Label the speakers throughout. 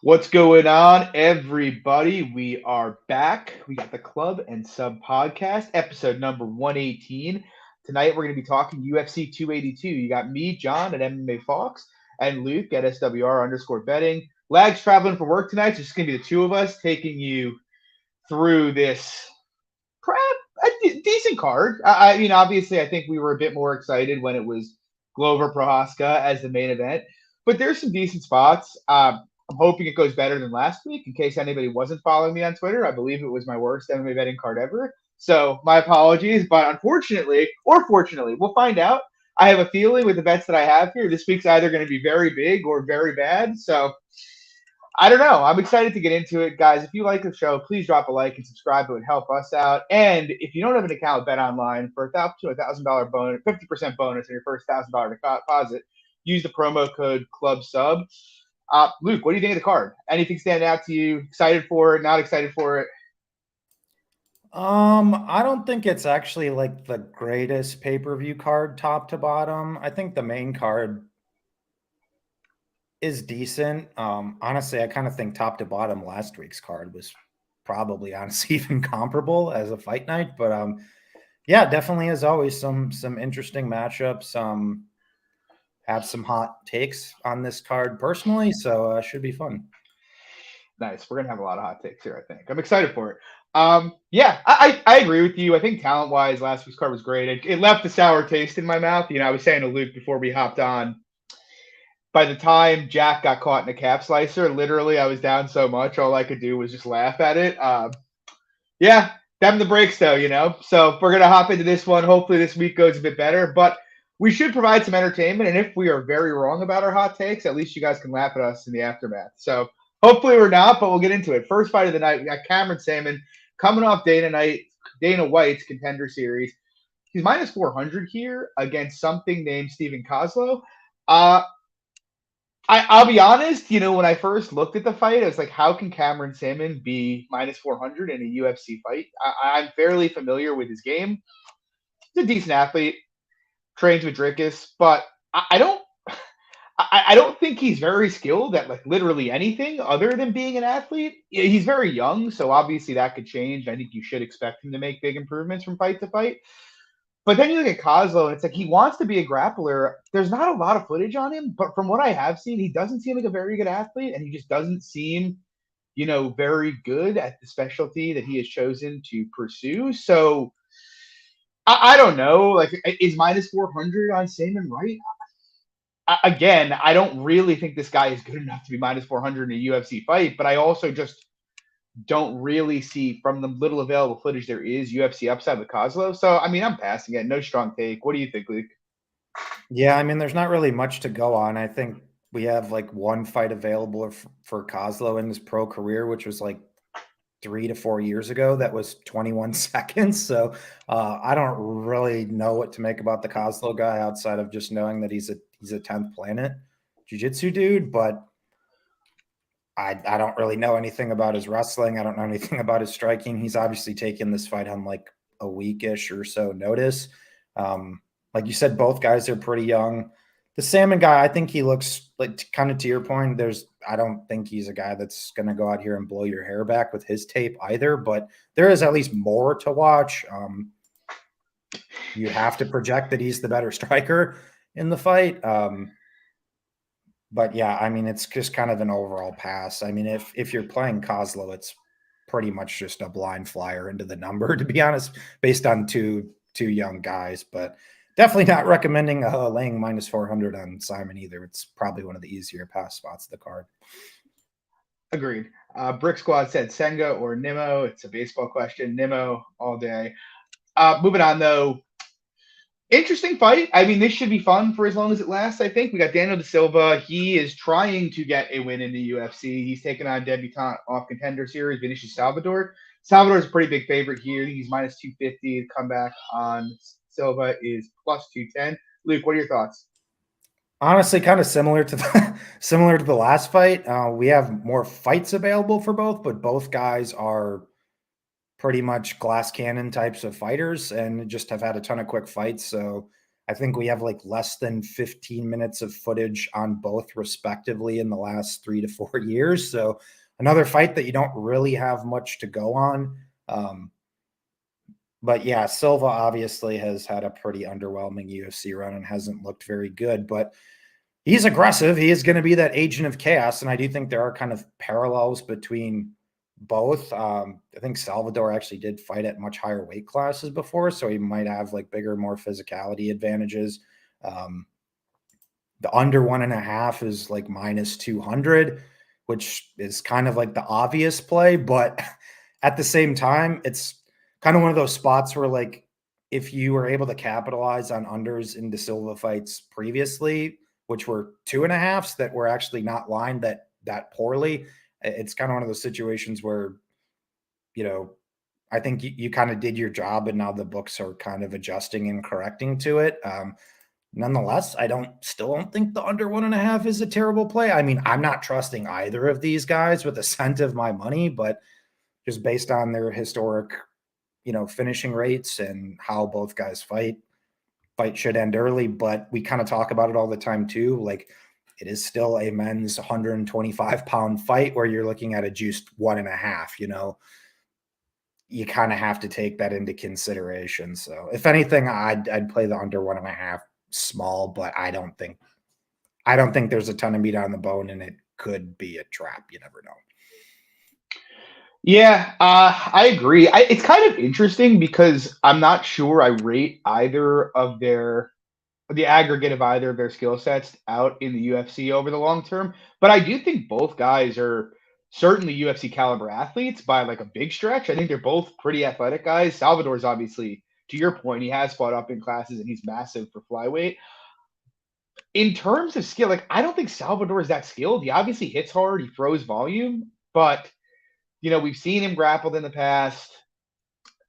Speaker 1: What's going on, everybody? We are back. We got the Club and Sub podcast, episode number 118. Tonight, we're going to be talking UFC 282. You got me, John, at MMA Fox, and Luke at SWR underscore betting. Lag's traveling for work tonight, so it's going to be the two of us taking you through this decent card. I mean, obviously, I think we were a bit more excited when it was Glover Prohaska as the main event, but there's some decent spots. I'm hoping it goes better than last week. In case anybody wasn't following me on Twitter, I believe it was my worst MMA betting card ever. So my apologies, but unfortunately, or fortunately, we'll find out. I have a feeling with the bets that I have here, this week's either going to be very big or very bad. So I don't know. I'm excited to get into it, guys. If you like the show, please drop a like and subscribe. It would help us out. And if you don't have an account, Bet Online for $1,000 bonus, 50% bonus on your first $1,000 deposit. Use the promo code Club Sub. Luke, what do you think of the card? Anything stand out to you? Excited for it? Not excited for it?
Speaker 2: I don't think it's actually like the greatest pay-per-view card top to bottom. I think the main card is decent. Honestly, I kind of think top to bottom last week's card was probably honestly even comparable as a fight night. But yeah, definitely as always, some interesting matchups. Have some hot takes on this card personally, so should be fun.
Speaker 1: Nice. We're gonna have a lot of hot takes here. I think I'm excited for it. Yeah, I agree with you. I think talent wise, last week's card was great. It left a sour taste in my mouth. You know, I was saying to Luke before we hopped on. By the time Jack got caught in a cap slicer, literally I was down so much, all I could do was just laugh at it. Yeah, them the breaks though, you know. So we're gonna hop into this one. Hopefully this week goes a bit better, but we should provide some entertainment. And if we are very wrong about our hot takes, at least you guys can laugh at us in the aftermath. So hopefully we're not, but we'll get into it. First fight of the night, we got Cameron Salmon coming off Dana White's Contender Series. He's minus 400 here against something named Steven Kozlow. I'll be honest, you know, when I first looked at the fight, I was like, how can Cameron Salmon be minus 400 in a UFC fight? I'm fairly familiar with his game. He's a decent athlete, trains with Drakkar, but I don't think he's very skilled at like literally anything other than being an athlete. He's very young, so obviously that could change. I think you should expect him to make big improvements from fight to fight. But then you look at Kozlow, and it's like he wants to be a grappler. There's not a lot of footage on him, but from what I have seen, he doesn't seem like a very good athlete, and he just doesn't seem, you know, very good at the specialty that he has chosen to pursue. So I don't know. Like, is minus 400 on Salmon right? Again, I don't really think this guy is good enough to be minus 400 in a UFC fight, but I also just don't really see from the little available footage there is UFC upside with Kozlow. So I mean, I'm passing it. No strong take. What do you think, Luke?
Speaker 2: Yeah, I mean, there's not really much to go on. I think we have like one fight available for Kozlow in his pro career, which was like 3 to 4 years ago. That was 21 seconds. So I don't really know what to make about the Kozlow guy outside of just knowing that he's a 10th planet jiu-jitsu dude. But I don't really know anything about his wrestling. I don't know anything about his striking. He's obviously taken this fight on like a weekish or so notice. Like you said, both guys are pretty young. The Salmon guy, I think he looks like, kind of to your point, I don't think he's a guy that's going to go out here and blow your hair back with his tape either, but there is at least more to watch. You have to project that he's the better striker in the fight. But yeah, I mean, it's just kind of an overall pass. I mean, if you're playing Kozlow, it's pretty much just a blind flyer into the number, to be honest, based on two young guys. But definitely not recommending laying minus 400 on Simon either. It's probably one of the easier pass spots of the card.
Speaker 1: Agreed. Brick Squad said Senga or Nimmo. It's a baseball question. Nimmo all day. Moving on though. Interesting fight. I mean, this should be fun for as long as it lasts, I think. We got Daniel Silva. He is trying to get a win in the UFC. He's taking on debutant off Contender Series, Vinicius Salvador. Salvador's a pretty big favorite here. He's minus 250. The comeback on Silva is plus 210. Luke, what are your thoughts?
Speaker 2: Honestly, kind of similar to the last fight. We have more fights available for both, but both guys are pretty much glass cannon types of fighters and just have had a ton of quick fights. So I think we have like less than 15 minutes of footage on both respectively in the last 3 to 4 years. So another fight that you don't really have much to go on. But yeah, Silva obviously has had a pretty underwhelming UFC run and hasn't looked very good, but he's aggressive. He is going to be that agent of chaos. And I do think there are kind of parallels between both. I think Salvador actually did fight at much higher weight classes before, so he might have like bigger, more physicality advantages. The under 1.5 is like minus 200, which is kind of like the obvious play, but at the same time, it's kind of one of those spots where like if you were able to capitalize on unders in the Silva fights previously, which were 2.5s that were actually not lined that poorly, it's kind of one of those situations where, you know, I think you kind of did your job and now the books are kind of adjusting and correcting to it. Nonetheless, I still don't think the under 1.5 is a terrible play. I mean, I'm not trusting either of these guys with a cent of my money, but just based on their historic, finishing rates and how both guys fight should end early. But we kind of talk about it all the time too. Like it is still a men's 125-pound fight where you're looking at a juiced 1.5, you kind of have to take that into consideration. So if anything, I'd play the under 1.5 small, but I don't think there's a ton of meat on the bone and it could be a trap. You never know.
Speaker 1: Yeah, I agree. It's kind of interesting because I'm not sure I rate the aggregate of either of their skill sets out in the UFC over the long term, but I do think both guys are certainly UFC caliber athletes by like a big stretch. I think they're both pretty athletic guys. Salvador's obviously, to your point, he has fought up in classes and he's massive for flyweight. In terms of skill, like I don't think Salvador is that skilled. He obviously hits hard, he throws volume, but we've seen him grappled in the past.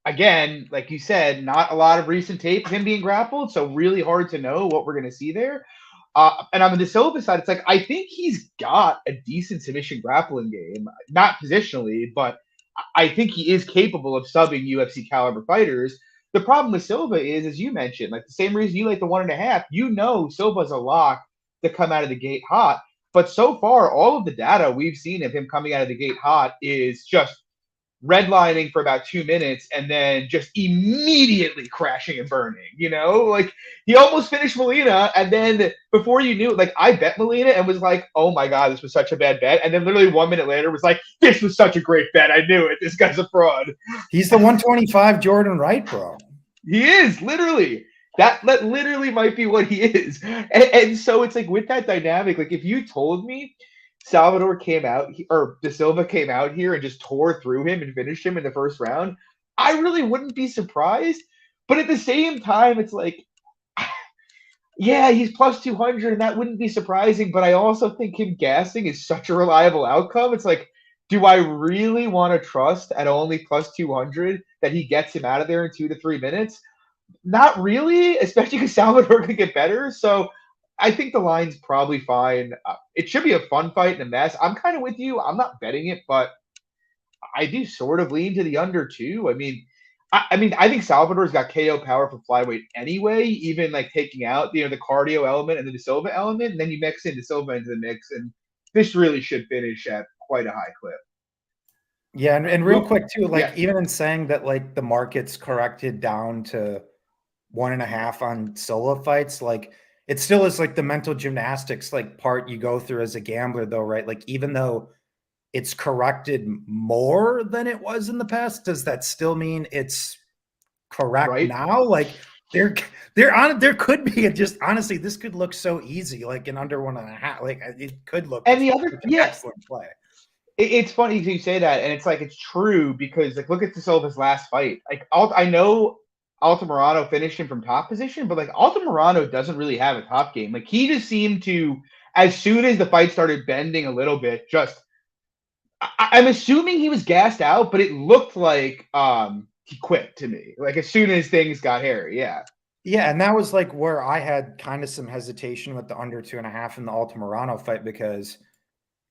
Speaker 1: Again, like you said, not a lot of recent tape of him being grappled, so really hard to know what we're going to see there. And on the Silva side, it's like I think he's got a decent submission grappling game, not positionally, but I think he is capable of subbing UFC caliber fighters. The problem with Silva is, as you mentioned, like the same reason you like the 1.5, Silva's a lock to come out of the gate hot. But so far, all of the data we've seen of him coming out of the gate hot is just redlining for about 2 minutes and then just immediately crashing and burning. Like he almost finished Molina, and then before you knew it, like I bet Molina and was like, oh my God, this was such a bad bet. And then literally 1 minute later was like, this was such a great bet. I knew it. This guy's a fraud.
Speaker 2: He's the 125 Jordan Wright, bro.
Speaker 1: He is literally. That literally might be what he is. And so it's like with that dynamic, like if you told me Salvador came out or De Silva came out here and just tore through him and finished him in the first round, I really wouldn't be surprised. But at the same time, it's like, yeah, he's plus 200 and that wouldn't be surprising. But I also think him gassing is such a reliable outcome. It's like, do I really want to trust at only plus 200 that he gets him out of there in 2 to 3 minutes? Not really, especially because Salvador could get better. So I think the line's probably fine. It should be a fun fight and a mess. I'm kind of with you. I'm not betting it, but I do sort of lean to the under too. I think Salvador's got KO power for flyweight anyway, even like taking out the cardio element and the De Silva element, and then you mix in De Silva into the mix, and this really should finish at quite a high clip.
Speaker 2: Yeah, and real quick too, like even in saying that like the market's corrected down to 1.5 on solo fights, like it still is like the mental gymnastics like part you go through as a gambler though, right? Like even though it's corrected more than it was in the past, does that still mean it's correct now? Like there could be honestly, this could look so easy, like an under 1.5. Like it could look
Speaker 1: and the other
Speaker 2: excellent play.
Speaker 1: It's funny you say that, and it's like it's true because like look at De Silva's last fight. Like I know Altamirano finished him from top position, but like Altamirano doesn't really have a top game. Like he just seemed to, as soon as the fight started bending a little bit, I'm assuming he was gassed out, but it looked like he quit to me. Like as soon as things got hairy, yeah.
Speaker 2: Yeah, and that was like where I had kind of some hesitation with the under 2.5 in the Altamirano fight because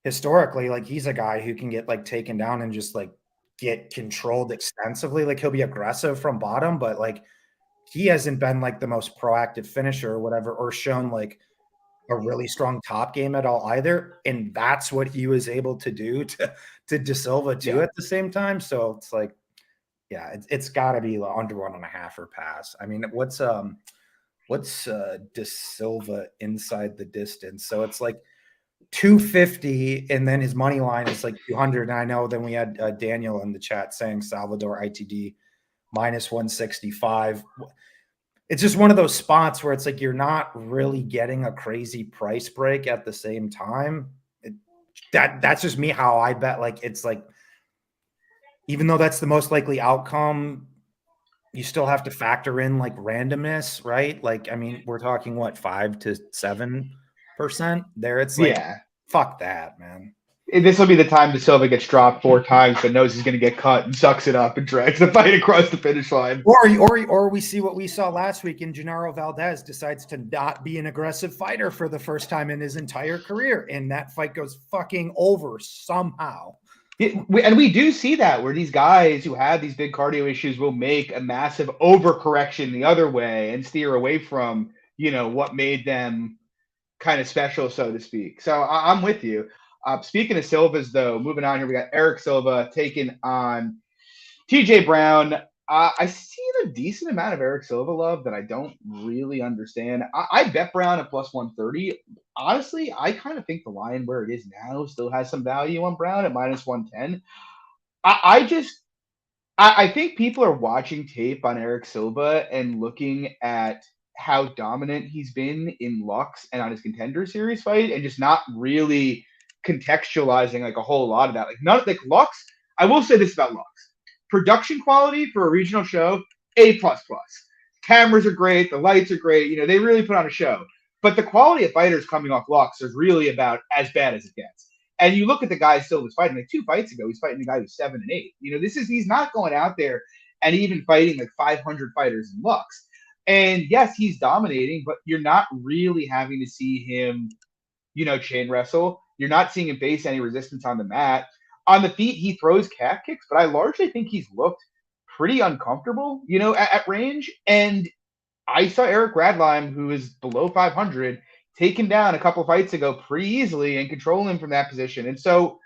Speaker 2: historically, like he's a guy who can get like taken down and just like get controlled extensively. Like he'll be aggressive from bottom, but like he hasn't been like the most proactive finisher or whatever, or shown like a really strong top game at all either. And that's what he was able to do to De Silva too
Speaker 1: Yeah.
Speaker 2: at the same time. So it's like, yeah, it's got to be under 1.5 or pass. I mean, what's De Silva inside the distance? So it's like 250, and then his money line is like 200. And I know then we had Daniel in the chat saying Salvador ITD minus 165. It's just one of those spots where it's like you're not really getting a crazy price break at the same time. That's just me how I bet. Like it's like, even though that's the most likely outcome, you still have to factor in like randomness, right? Like, I mean, we're talking what, 5 to 7% there. It's like,
Speaker 1: Yeah.
Speaker 2: fuck that, man.
Speaker 1: This will be the time De Silva gets dropped 4 times, but knows he's going to get cut and sucks it up and drags the fight across the finish line.
Speaker 2: Or we see what we saw last week, and Genaro Valdez decides to not be an aggressive fighter for the first time in his entire career, and that fight goes fucking over somehow.
Speaker 1: And we do see that where these guys who have these big cardio issues will make a massive overcorrection the other way and steer away from, what made them kind of special, so to speak. So I'm with you. Speaking of Silvas, though, moving on here, we got Eric Silva taking on TJ Brown. I see a decent amount of Eric Silva love that I don't really understand. I bet Brown at plus 130. Honestly, I kind of think the line where it is now still has some value on Brown at minus 110. I think people are watching tape on Eric Silva and looking at how dominant he's been in Lux and on his Contender Series fight, and just not really contextualizing like a whole lot of that. Like Lux. I will say this about Lux: production quality for a regional show, A++. Cameras are great, the lights are great. They really put on a show. But the quality of fighters coming off Lux is really about as bad as it gets. And you look at the guy still was fighting like 2 fights ago. He's fighting a guy who's 7 and 8. He's not going out there and even fighting like 500 fighters in Lux. And yes, he's dominating, but you're not really having to see him, chain wrestle. You're not seeing him face any resistance on the mat. On the feet, he throws calf kicks, but I largely think he's looked pretty uncomfortable, at range. And I saw Eric Radlime, who is below 500, take him down a couple fights ago pretty easily and control him from that position. And so,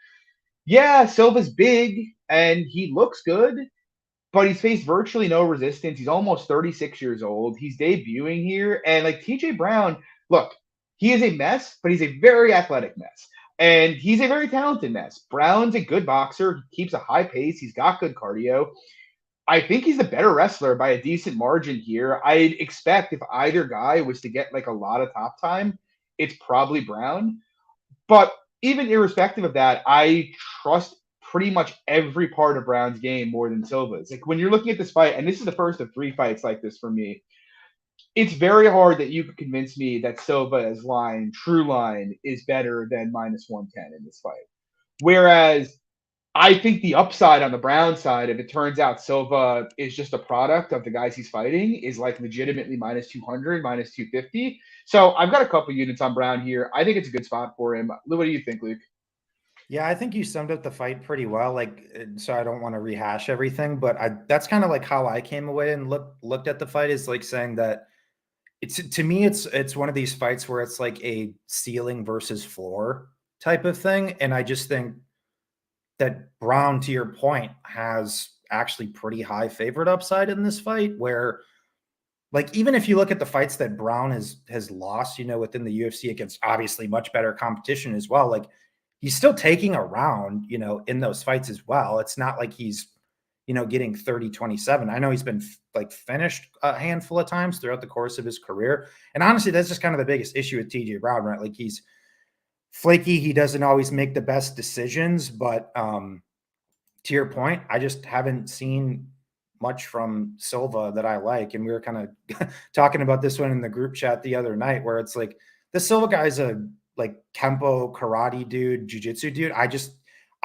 Speaker 1: yeah, Silva's big and he looks good, but he's faced virtually no resistance. He's almost 36 years old. He's debuting here. And like TJ Brown, look, he is a mess, but he's a very athletic mess. And he's a very talented mess. Brown's a good boxer. He keeps a high pace. He's got good cardio. I think he's the better wrestler by a decent margin here. I'd expect if either guy was to get like a lot of top time, it's probably Brown. But even irrespective of that, I trust pretty much every part of Brown's game more than Silva's. Like when you're looking at this fight, and this is the first of 3 fights like this for me, it's very hard that you could convince me that Silva's true line, is better than minus 110 in this fight. Whereas I think the upside on the Brown side, if it turns out Silva is just a product of the guys he's fighting, is like legitimately minus 200, minus 250. So I've got a couple units on Brown here. I think it's a good spot for him. What do you think, Luke?
Speaker 2: Yeah, I think you summed up the fight pretty well. Like, so I don't want to rehash everything, but that's kind of like how I came away and looked at the fight, is like saying that to me, it's one of these fights where it's like a ceiling versus floor type of thing. And I just think that Brown, to your point, has actually pretty high favorite upside in this fight, where like, even if you look at the fights that Brown has lost, within the UFC against obviously much better competition as well, like he's still taking a round, in those fights as well. It's not like he's, getting 30-27. I know he's been like finished a handful of times throughout the course of his career. And honestly, that's just kind of the biggest issue with TJ Brown, right? Like he's flaky. He doesn't always make the best decisions, but to your point, I just haven't seen much from Silva that I like. And we were kind of talking about this one in the group chat the other night, where it's like the Silva guy's a like Kempo karate dude, jiu-jitsu dude.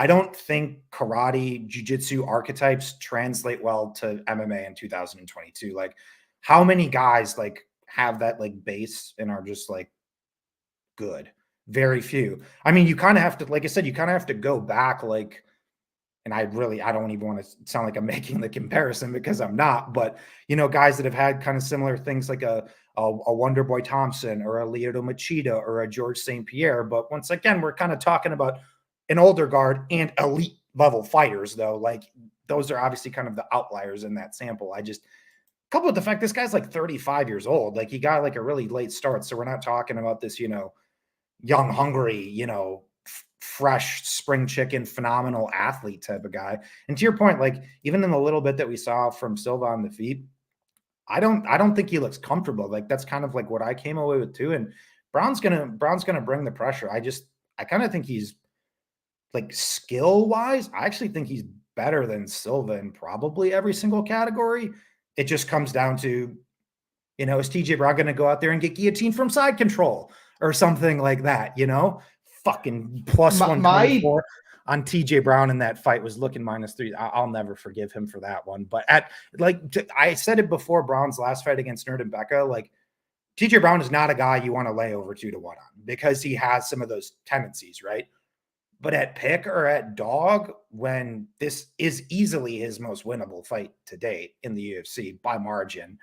Speaker 2: I don't think karate jiu-jitsu archetypes translate well to MMA in 2022. Like how many guys like have that like base and are just like good? Very few. I mean, you kind of have to, like I said, you kind of have to go back like and I don't even want to sound like I'm making the comparison because I'm not, but guys that have had kind of similar things like a Wonder Boy Thompson or a Lyoto Machida or a George St. Pierre. But once again, we're kind of talking about an older guard and elite level fighters, though. Like those are obviously kind of the outliers in that sample. I just, coupled with the fact this guy's like 35 years old, like he got like a really late start. So we're not talking about this, young, hungry, fresh spring chicken, phenomenal athlete type of guy. And to your point, like even in the little bit that we saw from Silva on the feet, I don't think he looks comfortable. Like that's kind of like what I came away with too. And Brown's gonna bring the pressure. I kind of think he's like skill wise, I actually think he's better than Silva in probably every single category. It just comes down to, is TJ Brown going to go out there and get guillotined from side control or something like that? Fucking plus 124 on TJ Brown in that fight was looking -3. I'll never forgive him for that one. But I said it before Brown's last fight against Nurden, like TJ Brown is not a guy you want to lay over 2-1 on because he has some of those tendencies, right? But at pick or at dog, when this is easily his most winnable fight to date in the UFC by margin,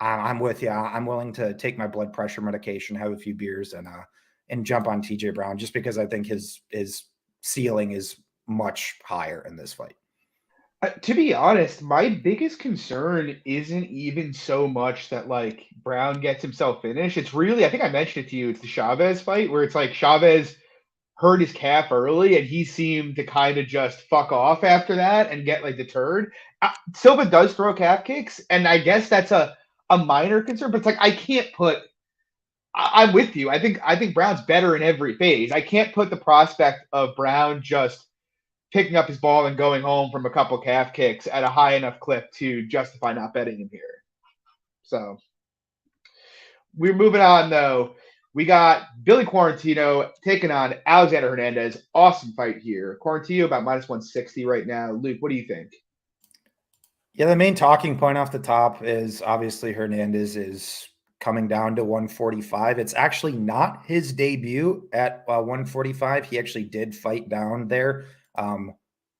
Speaker 2: I'm with you. I'm willing to take my blood pressure medication, have a few beers, and jump on TJ Brown just because I think his ceiling is much higher in this fight.
Speaker 1: To be honest, my biggest concern isn't even so much that like Brown gets himself finished. It's really, I think I mentioned it to you, it's the Chavez fight where it's like Chavez hurt his calf early and he seemed to kind of just fuck off after that and get like deterred. Silva does throw calf kicks, and I guess that's a minor concern, but it's like I can't put. I'm with you. I think Brown's better in every phase. I can't put the prospect of Brown just picking up his ball and going home from a couple calf kicks at a high enough clip to justify not betting him here. So we're moving on though. We got Billy Quarantino taking on Alexander Hernandez. Awesome fight here. Quarantino about -160 right now. Luke, what do you think?
Speaker 2: Yeah, the main talking point off the top is obviously Hernandez is coming down to 145. It's actually not his debut at 145. He actually did fight down there,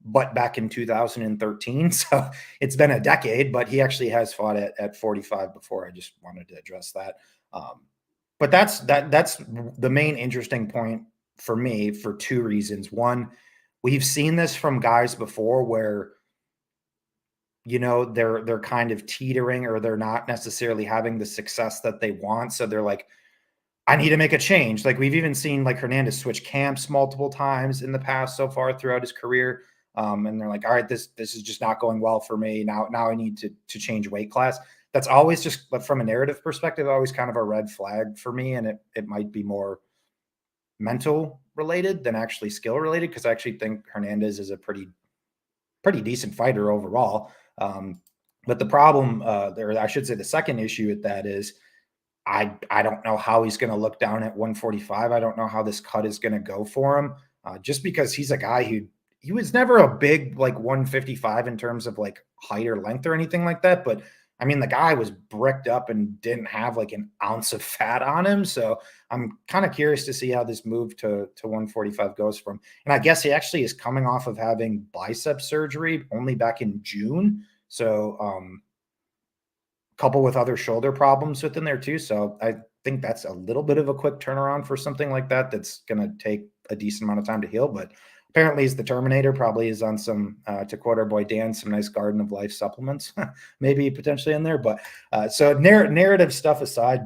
Speaker 2: but back in 2013. So it's been a decade, but he actually has fought at 45 before. I just wanted to address that. But that's the main interesting point for me for two reasons. One, we've seen this from guys before where they're kind of teetering or they're not necessarily having the success that they want. So they're like, I need to make a change. Like we've even seen like Hernandez switch camps multiple times in the past so far throughout his career. And they're like, all right, this is just not going well for me. Now I need to change weight class. That's always just, but from a narrative perspective, always kind of a red flag for me. And it might be more mental related than actually skill related. Cause I actually think Hernandez is a pretty decent fighter overall. But the problem, or I should say the second issue with that is I don't know how he's going to look down at 145. I don't know how this cut is going to go for him, just because he's a guy he was never a big like 155 in terms of like height or length or anything like that. But I mean, the guy was bricked up and didn't have like an ounce of fat on him. So I'm kind of curious to see how this move to 145 goes from. And I guess he actually is coming off of having bicep surgery only back in June. So couple with other shoulder problems within there too. So I think that's a little bit of a quick turnaround for something like that. That's going to take a decent amount of time to heal, but apparently he's the Terminator, probably is on some, to quote our boy Dan, some nice Garden of Life supplements, maybe potentially in there. But so narrative stuff aside,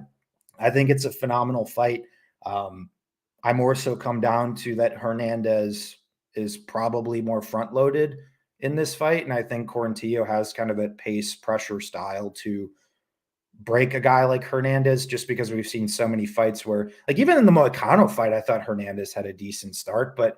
Speaker 2: I think it's a phenomenal fight. I more so come down to that Hernandez is probably more front loaded in this fight. And I think Quarantino has kind of that pace pressure style to break a guy like Hernandez, just because we've seen so many fights where, like even in the Moicano fight, I thought Hernandez had a decent start, but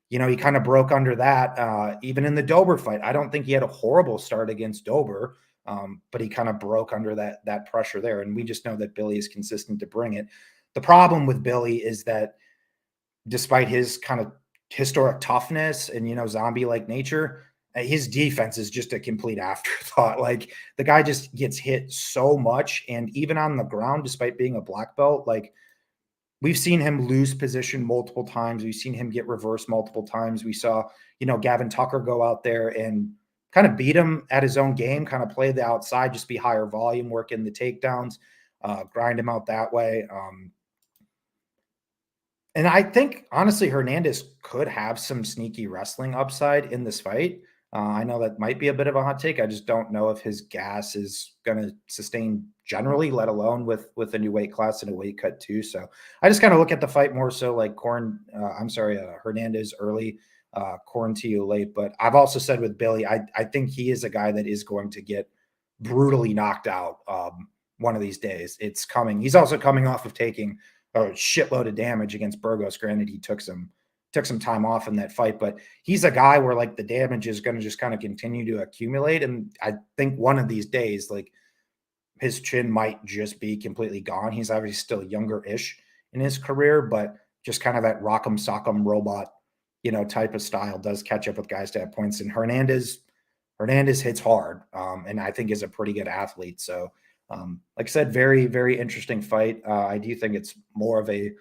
Speaker 2: he kind of broke under that. Even in the Dober fight, I don't think he had a horrible start against Dober, but he kind of broke under that pressure there. And we just know that Billy is consistent to bring it. The problem with Billy is that despite his kind of historic toughness and, zombie-like nature, his defense is just a complete afterthought. Like the guy just gets hit so much. And even on the ground, despite being a black belt, like we've seen him lose position multiple times. We've seen him get reversed multiple times. We saw, Gavin Tucker go out there and kind of beat him at his own game, kind of play the outside, just be higher volume, work in the takedowns, grind him out that way. And I think, honestly, Hernandez could have some sneaky wrestling upside in this fight. I know that might be a bit of a hot take. I just don't know if his gas is going to sustain generally, let alone with a new weight class and a weight cut too. So I just kind of look at the fight more so like Hernandez early, Quarantillo late. But I've also said with Billy, I think he is a guy that is going to get brutally knocked out one of these days. It's coming. He's also coming off of taking a shitload of damage against Burgos. Granted, he took some time off in that fight, but he's a guy where like the damage is going to just kind of continue to accumulate. And I think one of these days, like his chin might just be completely gone. He's obviously still younger-ish in his career, but just kind of that rock'em sock'em robot, type of style does catch up with guys to have points. And Hernandez hits hard, and I think is a pretty good athlete. So, like I said, very, very interesting fight. I do think it's more of a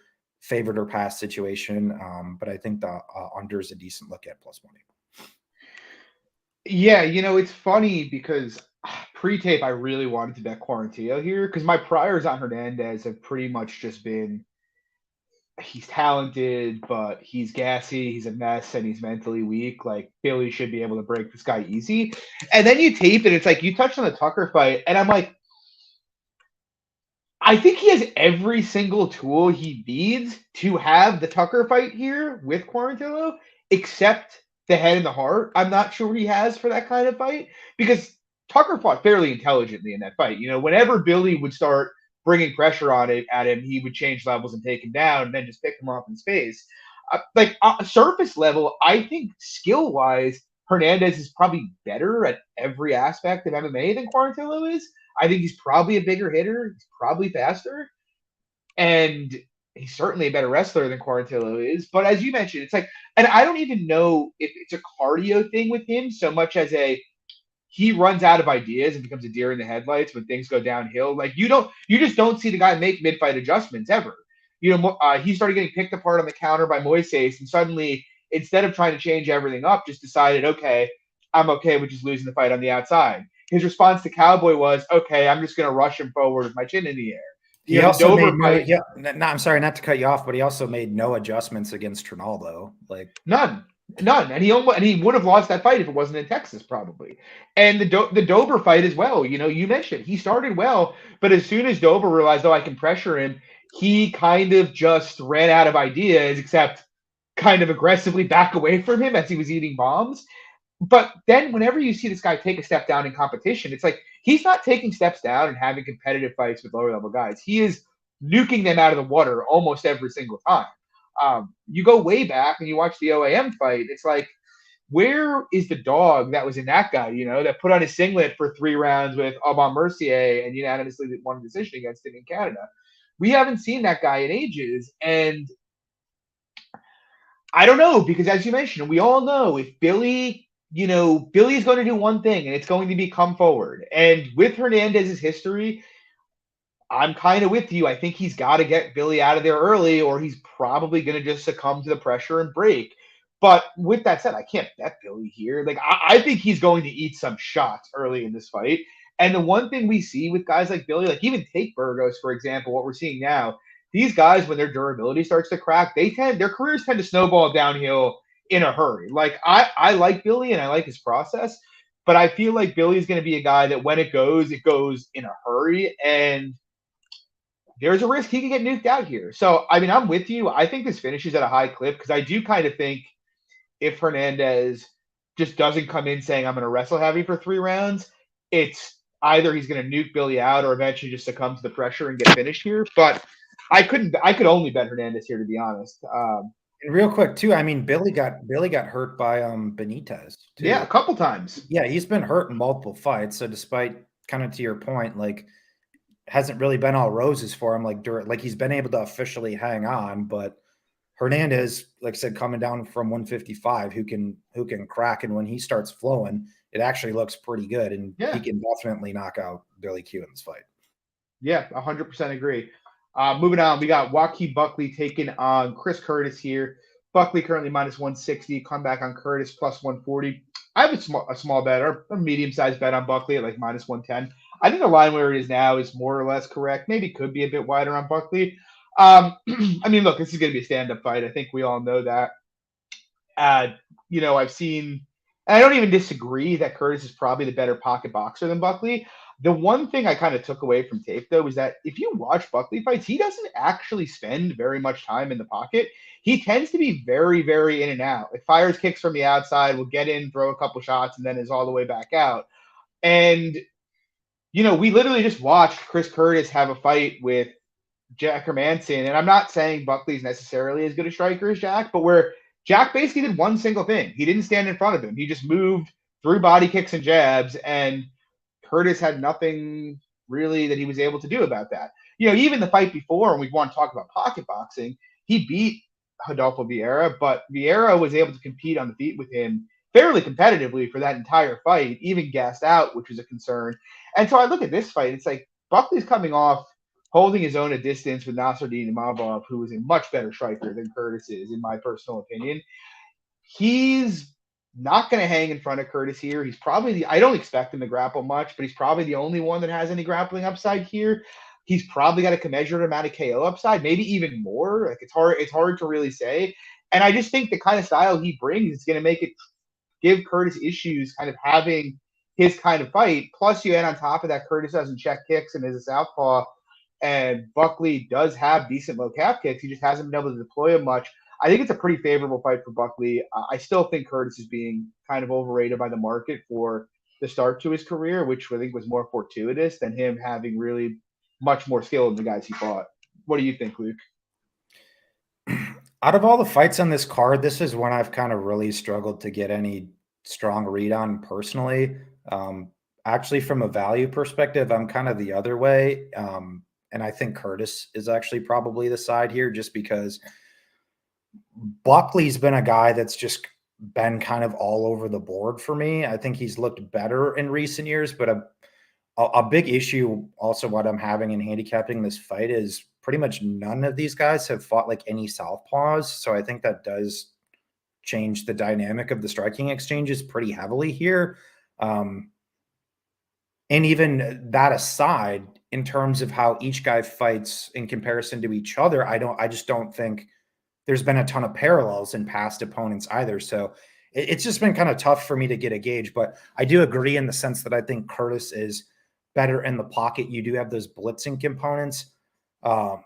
Speaker 2: favored or pass situation, but I think the under is a decent look at plus money.
Speaker 1: Yeah, it's funny because pre-tape I really wanted to bet Quarantillo here because my priors on Hernandez have pretty much just been he's talented, but he's gassy, he's a mess, and he's mentally weak. Like Billy should be able to break this guy easy. And then you tape it, it's like you touched on the Tucker fight, and I'm like, I think he has every single tool he needs to have the Tucker fight here with Quarantillo, except the head and the heart. I'm not sure he has for that kind of fight because Tucker fought fairly intelligently in that fight. Whenever Billy would start bringing pressure on it at him, he would change levels and take him down and then just pick him off in space. Surface level, I think skill wise, Hernandez is probably better at every aspect of MMA than Quarantillo is. I think he's probably a bigger hitter. He's probably faster. And he's certainly a better wrestler than Quarantillo is. But as you mentioned, it's like, and I don't even know if it's a cardio thing with him so much as he runs out of ideas and becomes a deer in the headlights when things go downhill. Like you just don't see the guy make mid-fight adjustments ever. He started getting picked apart on the counter by Moises, and suddenly, instead of trying to change everything up, just decided, okay, I'm okay with just losing the fight on the outside. His response to Cowboy was, okay, I'm just going to rush him forward with my chin in the air.
Speaker 2: He also made I'm sorry not to cut you off, but he also made no adjustments against Ronaldo. Like
Speaker 1: none. And he would have lost that fight if it wasn't in Texas, probably. And the Dober fight as well. You mentioned he started well, but as soon as Dober realized, I can pressure him, he kind of just ran out of ideas, except kind of aggressively back away from him as he was eating bombs. But then whenever you see this guy take a step down in competition, it's like he's not taking steps down and having competitive fights with lower level guys. He is nuking them out of the water almost every single time. You go way back and you watch the OAM fight, it's like, where is the dog that was in that guy, that put on his singlet for 3 rounds with Aubin Mercier and unanimously won a decision against him in Canada? We haven't seen that guy in ages. And I don't know, because as you mentioned, we all know if Billy's going to do one thing, and it's going to be come forward. And with Hernandez's history, I'm kind of with you. I think he's got to get Billy out of there early, or he's probably going to just succumb to the pressure and break. But with that said, I can't bet Billy here. Like, I think he's going to eat some shots early in this fight. And the one thing we see with guys like Billy, like even take Burgos, for example, what we're seeing now, these guys, when their durability starts to crack, their careers tend to snowball downhill in a hurry. Like, I like Billy and I like his process, but I feel like Billy's going to be a guy that when it goes in a hurry, and there's a risk he can get nuked out here. So, I mean, I'm with you. I think this finishes at a high clip because I do kind of think if Hernandez just doesn't come in saying I'm going to wrestle heavy for 3 rounds, it's either he's going to nuke Billy out or eventually just succumb to the pressure and get finished here. But I could only bet Hernandez here, to be honest.
Speaker 2: And real quick too, I mean, Billy got hurt by Benitez too.
Speaker 1: Yeah, a couple times.
Speaker 2: Yeah, he's been hurt in multiple fights. So despite, kind of to your point, like, hasn't really been all roses for him. Like he's been able to officially hang on, but Hernandez, like I said, coming down from 155, who can crack, and when he starts flowing, it actually looks pretty good, and he can definitely knock out Billy Q in this fight.
Speaker 1: Yeah, 100% agree. Moving on, we got Joaquin Buckley taking on Chris Curtis here. Buckley currently minus 160. Come back on Curtis plus 140. I have a small bet or a medium sized bet on Buckley at like minus 110. I think the line where it is now is more or less correct. Maybe could be a bit wider on Buckley. I mean, look, this is going to be a stand up fight. I think we all know that. I've seen, and I don't even disagree that Curtis is probably the better pocket boxer than Buckley. The one thing I kind of took away from tape, though, is that if you watch Buckley fights, he doesn't actually spend very much time in the pocket. He tends to be very, very in and out. Like fires kicks from the outside, will get in, throw a couple shots, and then is all the way back out. And, we literally just watched Chris Curtis have a fight with Jack Hermanson. And I'm not saying Buckley's necessarily as good a striker as Jack, but where Jack basically did one single thing. He didn't stand in front of him. He just moved through body kicks and jabs, and Curtis had nothing really that he was able to do about that. Even the fight before, when we want to talk about pocket boxing, he beat Rodolfo Vieira, but Vieira was able to compete on the feet with him fairly competitively for that entire fight, even gassed out, which was a concern. And so I look at this fight, it's like Buckley's coming off holding his own at distance with Nasruddin Imavov, who is a much better striker than Curtis is, in my personal opinion. He's not going to hang in front of Curtis here. He's probably I don't expect him to grapple much, but he's probably the only one that has any grappling upside here. He's probably got a commensurate amount of KO upside, maybe even more. Like it's hard to really say. And I just think the kind of style he brings is going to make it give Curtis issues kind of having his kind of fight. Plus, you add on top of that, Curtis doesn't check kicks and is a southpaw. And Buckley does have decent low calf kicks. He just hasn't been able to deploy them much. I think it's a pretty favorable fight for Buckley. I still think Curtis is being kind of overrated by the market for the start to his career, which I think was more fortuitous than him having really much more skill than the guys he fought. What do you think, Luke?
Speaker 2: Out of all the fights on this card, this is one I've kind of really struggled to get any strong read on personally. Actually, from a value perspective, I'm kind of the other way. And I think Curtis is actually probably the side here just because Buckley's been a guy that's just been kind of all over the board for me. I think he's looked better in recent years, but a big issue also what I'm having in handicapping this fight is pretty much none of these guys have fought like any southpaws. So I think that does change the dynamic of the striking exchanges pretty heavily here. And even that aside, in terms of how each guy fights in comparison to each other, I just don't think there's been a ton of parallels in past opponents either. So it's just been kind of tough for me to get a gauge, but I do agree in the sense that I think Curtis is better in the pocket. You do have those blitzing components of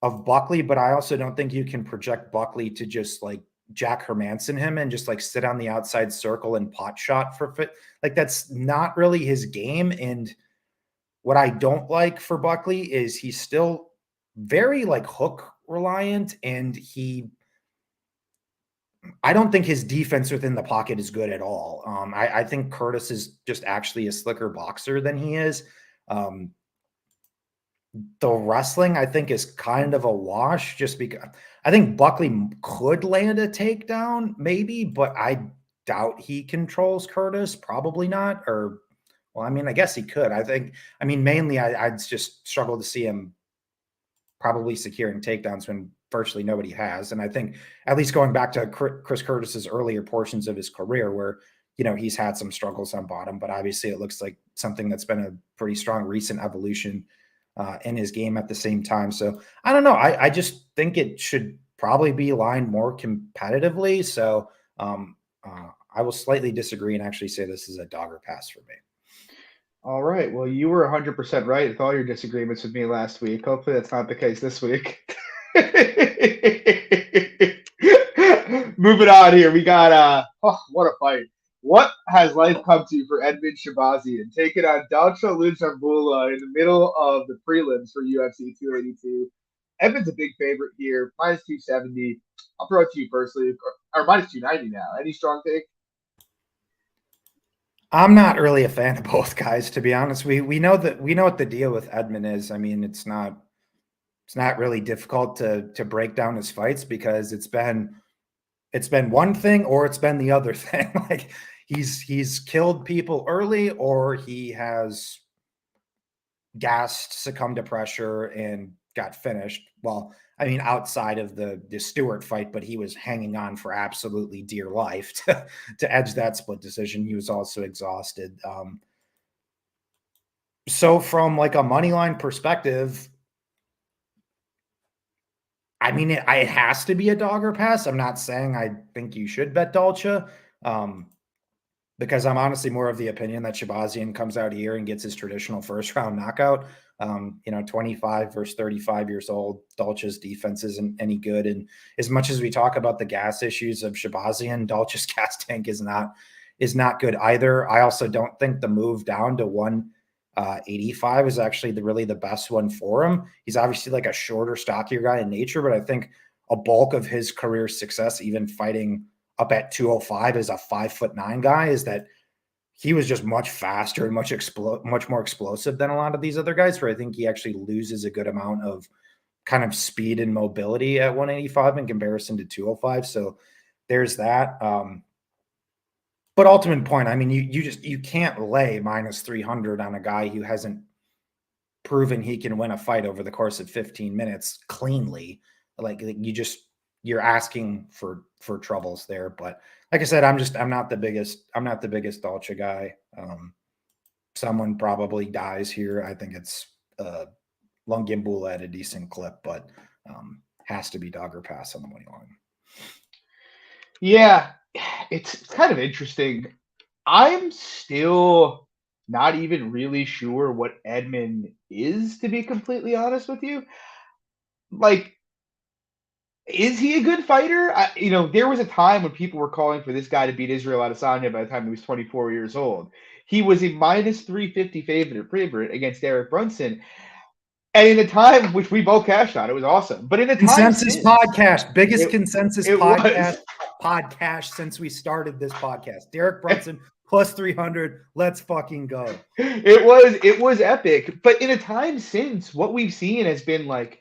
Speaker 2: Buckley, but I also don't think you can project Buckley to just like Jack Hermanson him and just like sit on the outside circle and pot shot for fit. Like that's not really his game. And what I don't like for Buckley is he's still very like hook reliant, and I don't think his defense within the pocket is good at all. I think Curtis is just actually a slicker boxer than he is. The wrestling, I think, is kind of a wash just because I think Buckley could land a takedown, maybe, but I doubt he controls Curtis. Probably not. Or, well, I mean, I guess he could. Mainly I'd just struggle to see him probably securing takedowns when virtually nobody has. And I think at least going back to Chris Curtis's earlier portions of his career where, he's had some struggles on bottom, but obviously it looks like something that's been a pretty strong recent evolution in his game at the same time. So I don't know. I just think it should probably be aligned more competitively. So I will slightly disagree and actually say this is a dogger pass for me.
Speaker 1: All right. Well, you were 100% right with all your disagreements with me last week. Hopefully that's not the case this week. Moving on here. We got, what a fight. What has life come to for Edmund Shavasian? Taking on Dolce Luchambula in the middle of the prelims for UFC 282. Edmund's a big favorite here, minus 270. I'll throw it to you first, Luke, or minus 290 now. Any strong take?
Speaker 2: I'm not really a fan of both guys, to be honest. We know what the deal with Edmund is. I mean, it's not really difficult to break down his fights because it's been one thing or it's been the other thing. Like he's killed people early or he has gassed, succumbed to pressure, and got finished. Well, I mean, outside of the Stewart fight, but he was hanging on for absolutely dear life to edge that split decision. He was also exhausted. So from like a money line perspective, I mean, it has to be a dog or pass. I'm not saying I think you should bet Dolce, because I'm honestly more of the opinion that Shavasian comes out here and gets his traditional first round knockout. 25 versus 35 years old. Dolce's defense isn't any good. And as much as we talk about the gas issues of Shavasian, Dolce's gas tank is not good either. I also don't think the move down to 185 is actually really the best one for him. He's obviously like a shorter, stockier guy in nature, but I think a bulk of his career success, even fighting up at 205 as a 5'9" guy, is that he was just much faster and much more explosive than a lot of these other guys, where I think he actually loses a good amount of kind of speed and mobility at 185 in comparison to 205. So there's that. But ultimate point, I mean, you can't lay minus 300 on a guy who hasn't proven he can win a fight over the course of 15 minutes cleanly. Like you're asking for troubles there. But like I said, I'm not the biggest Dolce guy. Someone probably dies here. I think it's Lungimbula at a decent clip, but has to be dog or pass on the money line.
Speaker 1: Yeah, it's kind of interesting. I'm still not even really sure what Edmund is, to be completely honest with you. Like, is he a good fighter? There was a time when people were calling for this guy to beat Israel Adesanya by the time he was 24 years old. He was a minus 350 favorite against Derek Brunson. And in the time, which we both cashed on, it was awesome. But in the time
Speaker 2: Consensus podcast, biggest consensus
Speaker 1: it
Speaker 2: podcast since we started this podcast. Derek Brunson plus 300. Let's fucking go.
Speaker 1: It was epic. But in a time since, what we've seen has been like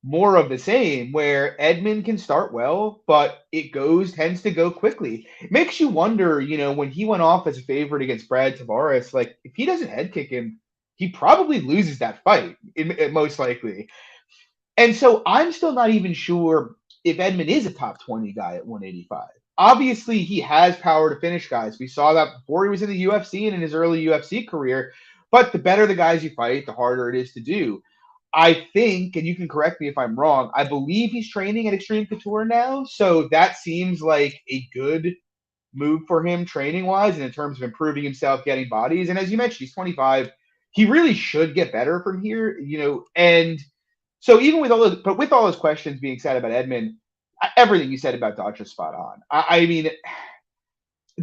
Speaker 1: more of the same, where Edmund can start well, but it tends to go quickly. It makes you wonder, when he went off as a favorite against Brad Tavares, like if he doesn't head kick him, he probably loses that fight, most likely. And so I'm still not even sure if Edmund is a top 20 guy at 185. Obviously, he has power to finish guys. We saw that before he was in the UFC and in his early UFC career. But the better the guys you fight, the harder it is to do. I think, and you can correct me if I'm wrong, I believe he's training at Extreme Couture now. So that seems like a good move for him training-wise and in terms of improving himself, getting bodies. And as you mentioned, he's 25. He really should get better from here, and so even with all those questions being said about Edmund, everything you said about Dolce is spot on. I mean,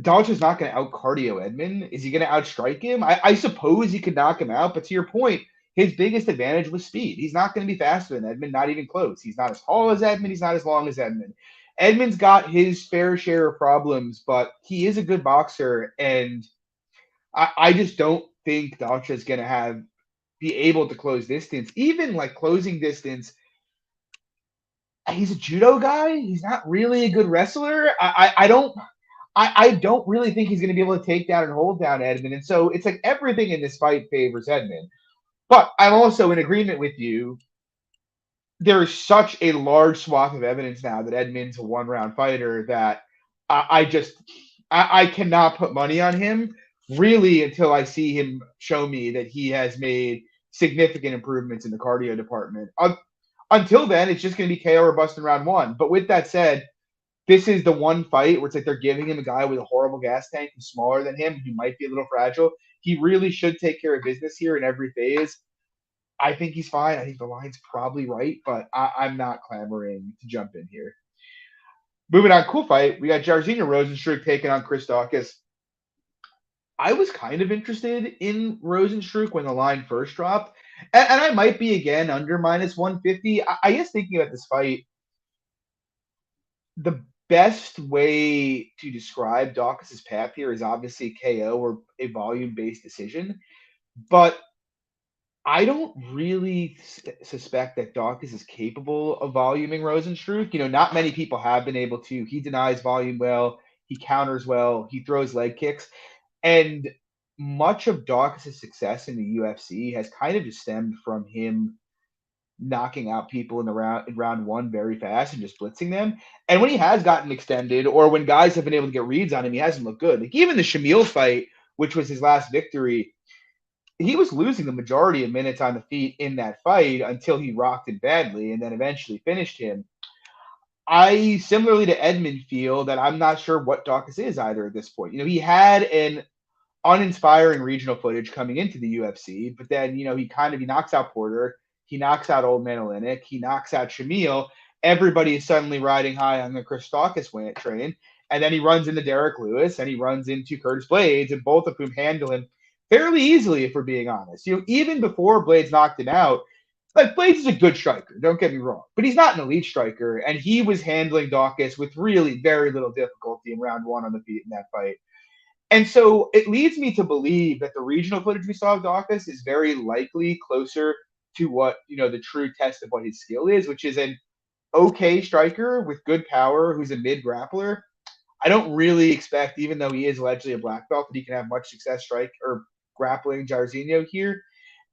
Speaker 1: Dolce's not going to out cardio Edmund. Is he going to outstrike him? I suppose he could knock him out, but to your point, his biggest advantage was speed. He's not going to be faster than Edmund, not even close. He's not as tall as Edmund. He's not as long as Edmund. Edmund's got his fair share of problems, but he is a good boxer, and I just don't think Dolce is going to be able to close distance. Even like closing distance, he's a judo guy. He's not really a good wrestler. I don't really think he's going to be able to take down and hold down Edmund. And so it's like everything in this fight favors Edmund. But I'm also in agreement with you. There is such a large swath of evidence now that Edmund's a one-round fighter that I cannot put money on him really until I see him show me that he has made significant improvements in the cardio department. Until then, it's just going to be KO or bust in round one. But with that said, this is the one fight where it's like they're giving him a guy with a horrible gas tank who's smaller than him, who might be a little fragile. He really should take care of business here in every phase. I think he's fine. I think the line's probably right, but I'm not clamoring to jump in here. Moving on, cool fight. We got Jarzinho Rosenstruck taking on Chris Daukaus. I was kind of interested in Rosenstruck when the line first dropped, and I might be again under minus 150. I guess thinking about this fight, the best way to describe Daukaus' path here is obviously KO or a volume-based decision, but I don't really suspect that Daukaus is capable of voluming Rosenstruck. Not many people have been able to. He denies volume well. He counters well. He throws leg kicks. And much of Daukaus' success in the UFC has kind of just stemmed from him knocking out people in round one very fast and just blitzing them. And when he has gotten extended, or when guys have been able to get reads on him, he hasn't looked good. Like even the Shamil fight, which was his last victory, he was losing the majority of minutes on the feet in that fight until he rocked him badly and then eventually finished him. I similarly to Edmund feel that I'm not sure what Dawkins is either at this point. He had an uninspiring regional footage coming into the UFC, but then he knocks out Porter, he knocks out Old Man Olenek, he knocks out Shamil. Everybody is suddenly riding high on the Chris Dawkins train, and then he runs into Derek Lewis and he runs into Curtis Blaydes, and both of whom handle him fairly easily, if we're being honest. Even before Blaydes knocked him out, like Blaydes is a good striker, don't get me wrong, but he's not an elite striker, and he was handling Dawkins with really very little difficulty in round one on the feet in that fight. And so it leads me to believe that the regional footage we saw of Dawkins is very likely closer to what, the true test of what his skill is, which is an okay striker with good power who's a mid grappler. I don't really expect, even though he is allegedly a black belt, that he can have much success grappling Jarzinho here.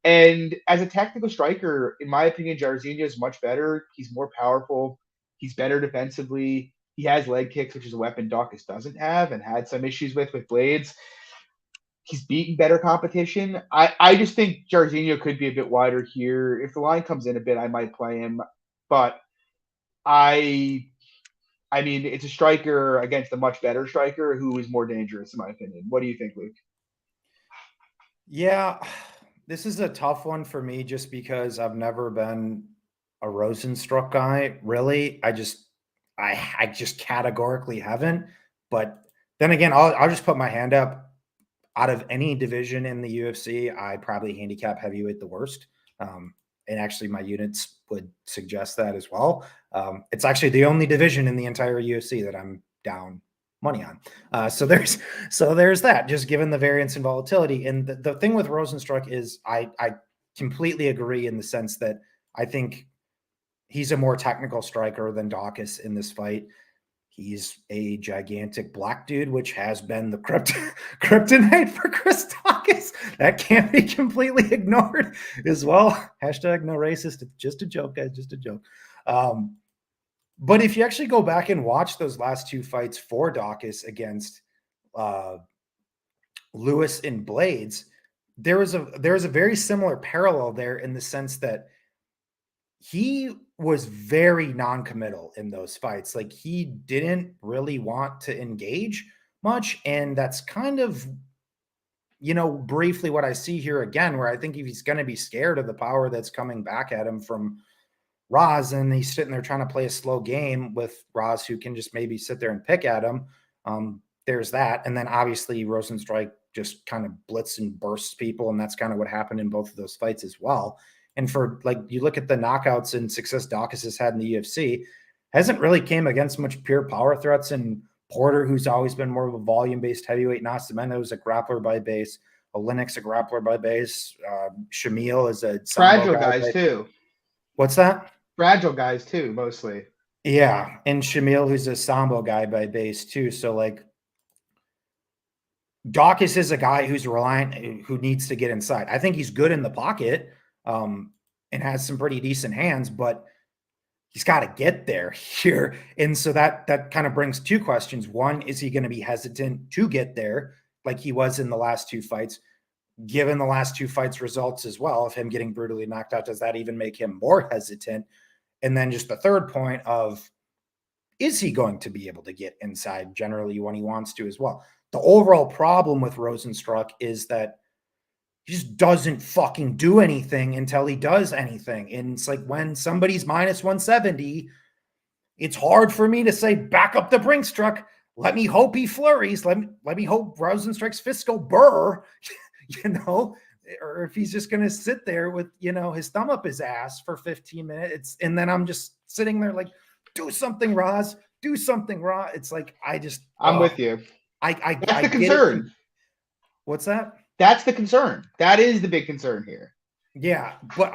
Speaker 1: And as a technical striker, in my opinion, Jarzinho is much better. He's more powerful. He's better defensively. He has leg kicks, which is a weapon Dawkins doesn't have and had some issues with Blaydes. He's beaten better competition. I just think Jarzinho could be a bit wider here. If the line comes in a bit, I might play him. But I mean, it's a striker against a much better striker who is more dangerous, in my opinion. What do you think, Luke?
Speaker 2: Yeah, this is a tough one for me just because I've never been a Rosenstruck guy, really. I just categorically haven't. But then again, I'll just put my hand up. Out of any division in the UFC, I probably handicap heavyweight the worst. And actually, my units would suggest that as well. It's actually the only division in the entire UFC that I'm down money on. So there's that. Just given the variance and volatility, and the thing with Rosenstruck is I completely agree in the sense that I think he's a more technical striker than Dawkins in this fight. He's a gigantic black dude, which has been the kryptonite for Chris Dawkins. That can't be completely ignored as well. Hashtag no racist. It's just a joke, guys. Just a joke. But if you actually go back and watch those last two fights for Dawkins against Lewis and Blaydes, there was a very similar parallel there in the sense that he was very non-committal in those fights. Like he didn't really want to engage much. And that's kind of, briefly what I see here again, where I think if he's going to be scared of the power that's coming back at him from Roz, and he's sitting there trying to play a slow game with Roz, who can just maybe sit there and pick at him. There's that. And then obviously Rosenstruck just kind of blitz and bursts people. And that's kind of what happened in both of those fights as well. And for you look at the knockouts and success Dawkins has had in the UFC, hasn't really came against much pure power threats. And Porter, who's always been more of a volume-based heavyweight, Nascimento's a grappler by base, Olenek's a grappler by base, Shamil is a
Speaker 1: fragile guys too.
Speaker 2: What's that?
Speaker 1: Fragile guys too, mostly.
Speaker 2: Yeah, and Shamil, who's a sambo guy by base too. So Dawkins is a guy who's reliant, who needs to get inside. I think he's good in the pocket. And has some pretty decent hands, but he's got to get there here. And so that kind of brings two questions. One, is he going to be hesitant to get there like he was in the last two fights? Given the last two fights results as well, of him getting brutally knocked out, does that even make him more hesitant? And then just the third point of, is he going to be able to get inside generally when he wants to as well? The overall problem with Rosenstruck is that he just doesn't fucking do anything until he does anything. And it's like when somebody's minus 170, it's hard for me to say, back up the Brinkstruck. Let me hope he flurries. Let me hope Rosenstruck's fists go burr, or if he's just going to sit there with, his thumb up his ass for 15 minutes. And then I'm just sitting there like, do something, Roz. Do something, Roz. It's like,
Speaker 1: I'm with you. That's the concern.
Speaker 2: What's that?
Speaker 1: That's the concern. That is the big concern here.
Speaker 2: Yeah, but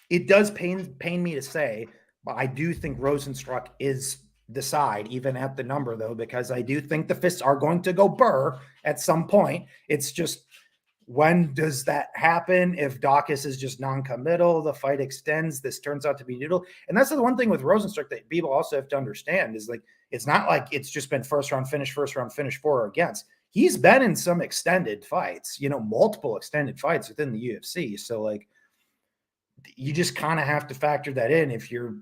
Speaker 2: it does pain me to say, but I do think Rosenstruck is the side, even at the number, though, because I do think the fists are going to go burr at some point. It's just when does that happen? If Dawkins is just non-committal, the fight extends, this turns out to be noodle. And that's the one thing with Rosenstruck that people also have to understand is like, it's not like it's just been first round finish for or against. He's been in some extended fights, multiple extended fights within the UFC. So like, you just kind of have to factor that in if you're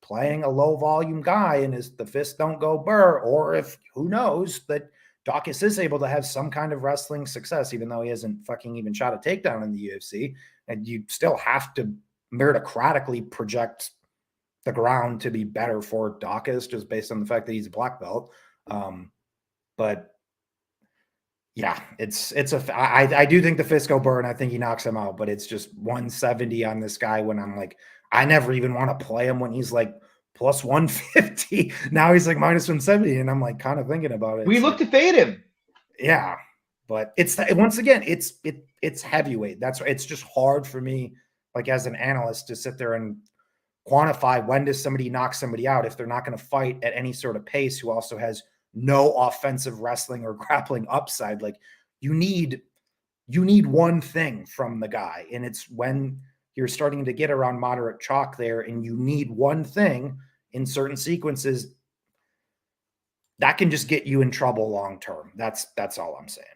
Speaker 2: playing a low volume guy and the fists don't go burr, or if who knows that Dawkins is able to have some kind of wrestling success, even though he hasn't fucking even shot a takedown in the UFC. And you still have to meritocratically project the ground to be better for Dawkins just based on the fact that he's a black belt. But yeah, I do think the fist go burn. I think he knocks him out, but it's just 170 on this guy when I'm like, I never even want to play him when he's like plus 150. Now he's like minus 170. And I'm like kind of thinking about it.
Speaker 1: We look to fade him.
Speaker 2: Yeah. But once again, it's heavyweight. It's just hard for me, like as an analyst, to sit there and quantify when does somebody knock somebody out if they're not going to fight at any sort of pace, who also has no offensive wrestling or grappling upside. Like you need one thing from the guy. And it's when you're starting to get around moderate chalk there and you need one thing in certain sequences that can just get you in trouble long-term. That's all I'm saying.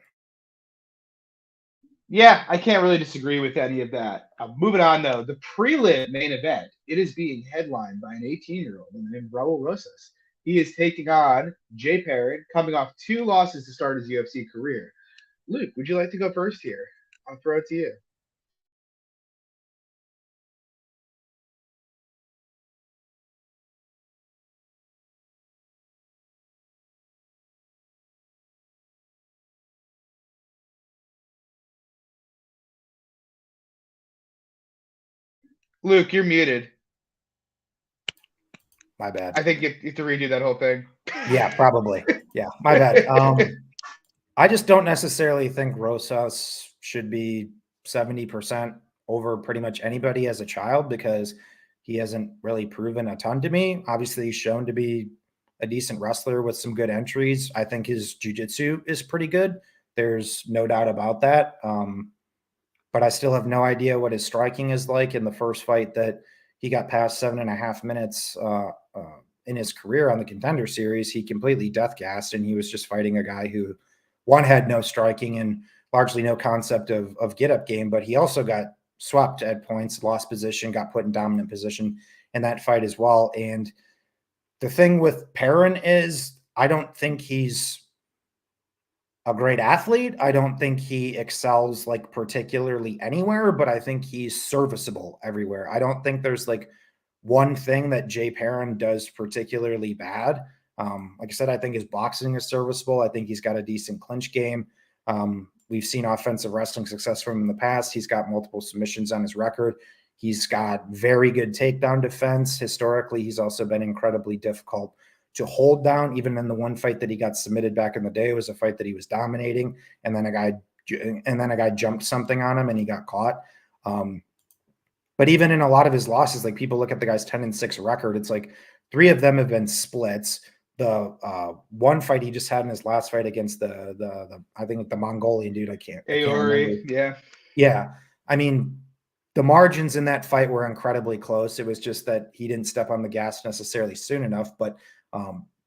Speaker 1: Yeah, I can't really disagree with any of that. Moving on, though, the prelim main event, it is being headlined by an 18-year-old named Raul Rosas. He is taking on Jay Perrin, coming off 2 losses to start his UFC career. Luke, would you like to go first here? I'll throw it to you. Luke, you're muted.
Speaker 2: My bad.
Speaker 1: I think you have to redo that whole thing.
Speaker 2: Yeah, probably. Yeah, my bad. I just don't necessarily think Rosas should be 70% over pretty much anybody as a child because he hasn't really proven a ton to me. Obviously, he's shown to be a decent wrestler with some good entries. I think his jiu-jitsu is pretty good. There's no doubt about that. But I still have no idea what his striking is like. In the first fight that he got past 7.5 minutes in his career on the Contender Series, he completely death gassed, and he was just fighting a guy who, one, had no striking and largely no concept of get-up game, but he also got swept at points, lost position, got put in dominant position in that fight as well. And the thing with Perrin is I don't think he's a great athlete. I don't think he excels like particularly anywhere, but I think he's serviceable everywhere. I don't think there's like one thing that Jay Perrin does particularly bad. Like I said, I think his boxing is serviceable. I think he's got a decent clinch game. We've seen offensive wrestling success from him in the past. He's got multiple submissions on his record. He's got very good takedown defense. Historically, he's also been incredibly difficult to hold down. Even in the one fight that he got submitted back in the day, it was a fight that he was dominating, and then a guy jumped something on him and he got caught. But even in a lot of his losses, like people look at the guy's 10-6 record, it's like 3 of them have been splits. The one fight he just had in his last fight against the I think the Mongolian dude, I can't remember. Yeah. I mean, the margins in that fight were incredibly close. It was just that he didn't step on the gas necessarily soon enough, but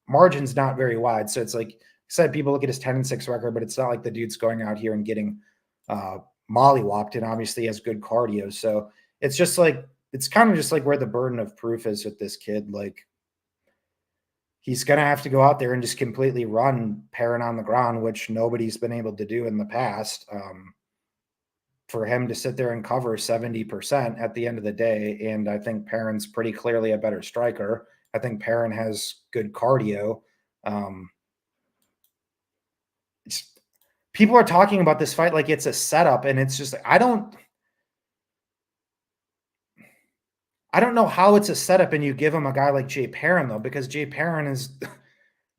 Speaker 2: margin's not very wide. So it's like I said, people look at his 10-6 record, but it's not like the dude's going out here and getting mollywopped, and obviously has good cardio. So it's just like, it's kind of just like where the burden of proof is with this kid. Like, he's going to have to go out there and just completely run Perrin on the ground, which nobody's been able to do in the past. For him to sit there and cover 70% at the end of the day. And I think Perrin's pretty clearly a better striker. I think Perrin has good cardio. People are talking about this fight like it's a setup, and it's just, I don't know how it's a setup and you give him a guy like Jay Perrin, though, because Jay Perrin is,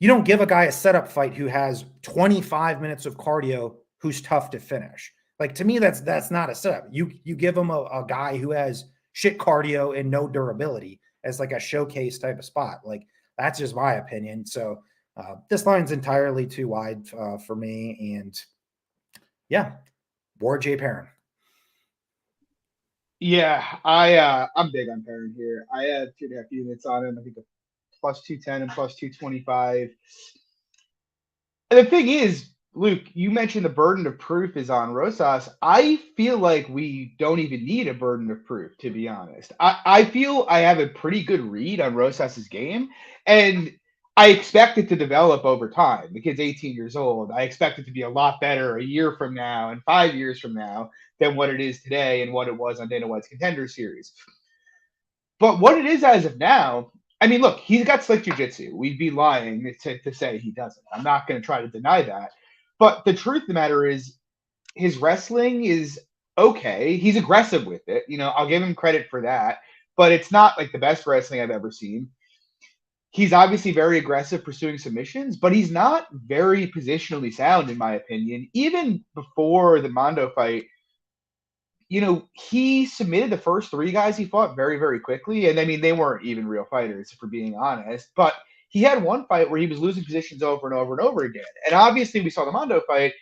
Speaker 2: you don't give a guy a setup fight who has 25 minutes of cardio who's tough to finish. Like, to me, that's not a setup. You give him a guy who has shit cardio and no durability as like a showcase type of spot. Like, that's just my opinion. So this line's entirely too wide for me. And yeah, or Jay Perrin.
Speaker 1: Yeah, I'm big on Perrin here. I have 2.5 units on him. I think a plus 210 and plus 225. And the thing is, Luke, you mentioned the burden of proof is on Rosas. I feel like we don't even need a burden of proof, to be honest. I feel I have a pretty good read on Rosas's game, and I expect it to develop over time. The kid's 18 years old. I expect it to be a lot better a year from now and 5 years from now than what it is today and what it was on Dana White's Contender Series. But what it is as of now, I mean, look, he's got slick jiu-jitsu. We'd be lying to say he doesn't. I'm not going to try to deny that. But the truth of the matter is, his wrestling is okay. He's aggressive with it. I'll give him credit for that. But it's not like the best wrestling I've ever seen. He's obviously very aggressive pursuing submissions, but he's not very positionally sound, in my opinion. Even before the Mondo fight, he submitted the first 3 guys he fought very, very quickly. And I mean, they weren't even real fighters, if we're being honest. But he had one fight where he was losing positions over and over and over again. And obviously, we saw the Mondo fight.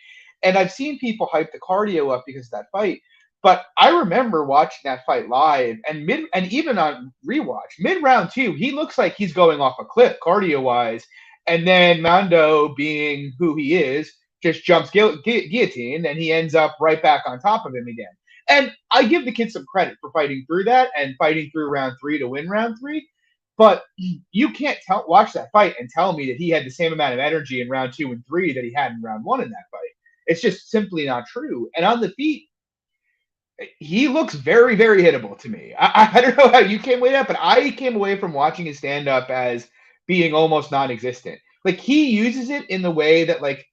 Speaker 1: And I've seen people hype the cardio up because of that fight. But I remember watching that fight live and even on rewatch, mid-round 2, he looks like he's going off a cliff cardio-wise. And then Mondo, being who he is, just jumps guillotine, and he ends up right back on top of him again. And I give the kid some credit for fighting through that and fighting through round 3 to win round 3. But you can't watch that fight and tell me that he had the same amount of energy in round 2 and 3 that he had in round 1 in that fight. It's just simply not true. And on the feet, he looks very, very hittable to me. I don't know how you came away that, but I came away from watching his stand-up as being almost non-existent. Like, he uses it in the way that, like,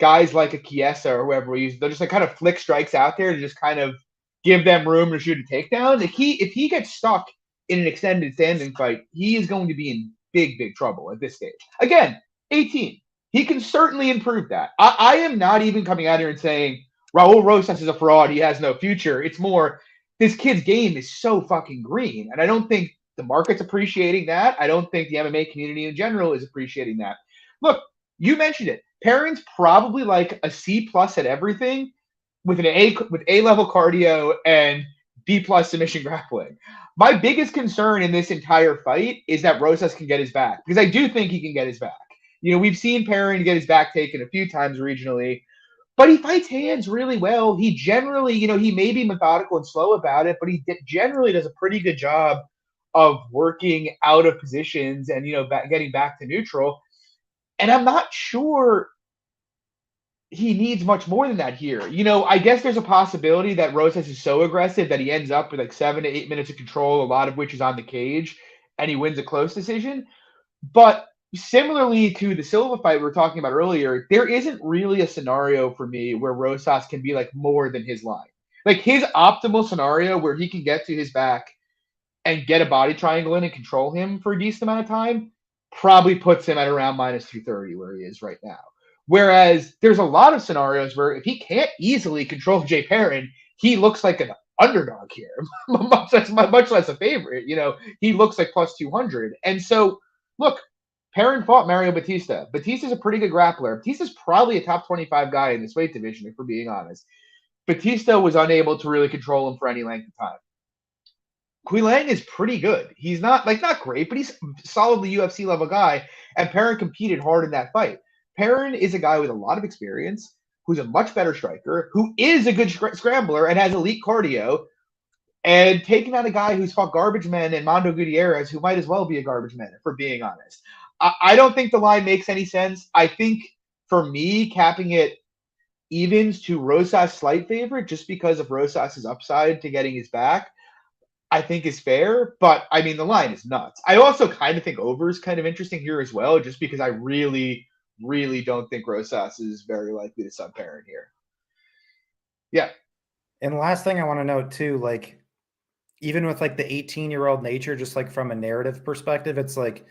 Speaker 1: guys like a Chiesa or whoever we use, they'll just, like, kind of flick strikes out there to just kind of give them room to shoot a takedown. If he gets stuck in an extended standing fight, he is going to be in big, big trouble at this stage. Again, 18. He can certainly improve that. I am not even coming out here and saying Raul Rosas is a fraud. He has no future. It's more, this kid's game is so fucking green. And I don't think the market's appreciating that. I don't think the MMA community in general is appreciating that. Look, you mentioned it. Perrin's probably like a C+ at everything, with A level cardio and B+ submission grappling. My biggest concern in this entire fight is that Rosas can get his back, because I do think he can get his back. We've seen Perrin get his back taken a few times regionally, but he fights hands really well. He generally, he may be methodical and slow about it, but he generally does a pretty good job of working out of positions and, getting back to neutral. And I'm not sure he needs much more than that here. I guess there's a possibility that Rosas is so aggressive that he ends up with like 7 to 8 minutes of control, a lot of which is on the cage, and he wins a close decision. But similarly to the Silva fight we were talking about earlier, there isn't really a scenario for me where Rosas can be like more than his line. Like, his optimal scenario where he can get to his back and get a body triangle in and control him for a decent amount of time probably puts him at around minus 230 where he is right now. Whereas there's a lot of scenarios where if he can't easily control Jay Perrin, he looks like an underdog here, much less a favorite. He looks like plus 200. And so, look, Perrin fought Mario Batista. Batista's a pretty good grappler. Batista's probably a top 25 guy in this weight division, if we're being honest. Batista was unable to really control him for any length of time. Quillang is pretty good. He's not great, but he's a solidly UFC level guy, and Perrin competed hard in that fight. Perrin is a guy with a lot of experience, who's a much better striker, who is a good scrambler and has elite cardio, and taking on a guy who's fought garbage men and Mondo Gutierrez, who might as well be a garbage man, if we're being honest. I don't think the line makes any sense. I think, for me, capping it evens to Rosas slight favorite just because of Rosas's upside to getting his back, I think is fair. But, I mean, the line is nuts. I also kind of think over is kind of interesting here as well, just because I really don't think Rosas is very likely to sub Perrin here. Yeah.
Speaker 2: And last thing I want to note too, like, even with like the 18-year-old nature, just like from a narrative perspective, it's like,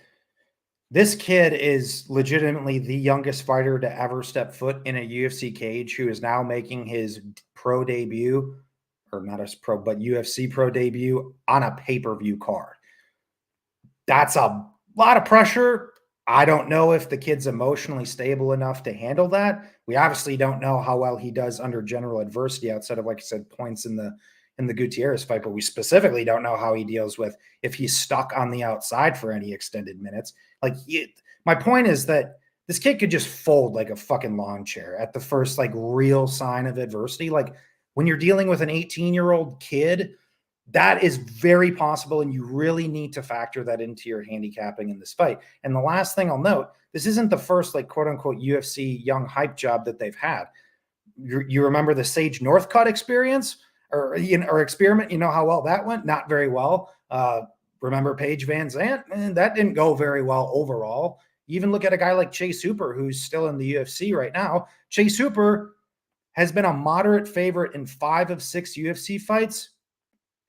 Speaker 2: this kid is legitimately the youngest fighter to ever step foot in a UFC cage, who is now making his pro debut, or not as pro, but UFC pro debut on a pay-per-view card. That's a lot of pressure I don't know if the kid's emotionally stable enough to handle that. We obviously don't know how well he does under general adversity outside of, like I said, points in the Gutierrez fight, but we specifically don't know how he deals with if he's stuck on the outside for any extended minutes. My point is that this kid could just fold like a fucking lawn chair at the first like real sign of adversity. Like when you're dealing with an 18-year-old kid, that is very possible, and you really need to factor that into your handicapping in this fight. And the last thing I'll note, this isn't the first like quote unquote UFC young hype job that they've had. You remember the Sage Northcutt experience or experiment? You know how well that went? Not very well. Remember Paige Van Zandt? That didn't go very well overall. You even look at a guy like Chase Hooper, who's still in the UFC right now. Chase Hooper has been a moderate favorite in 5 of 6 UFC fights.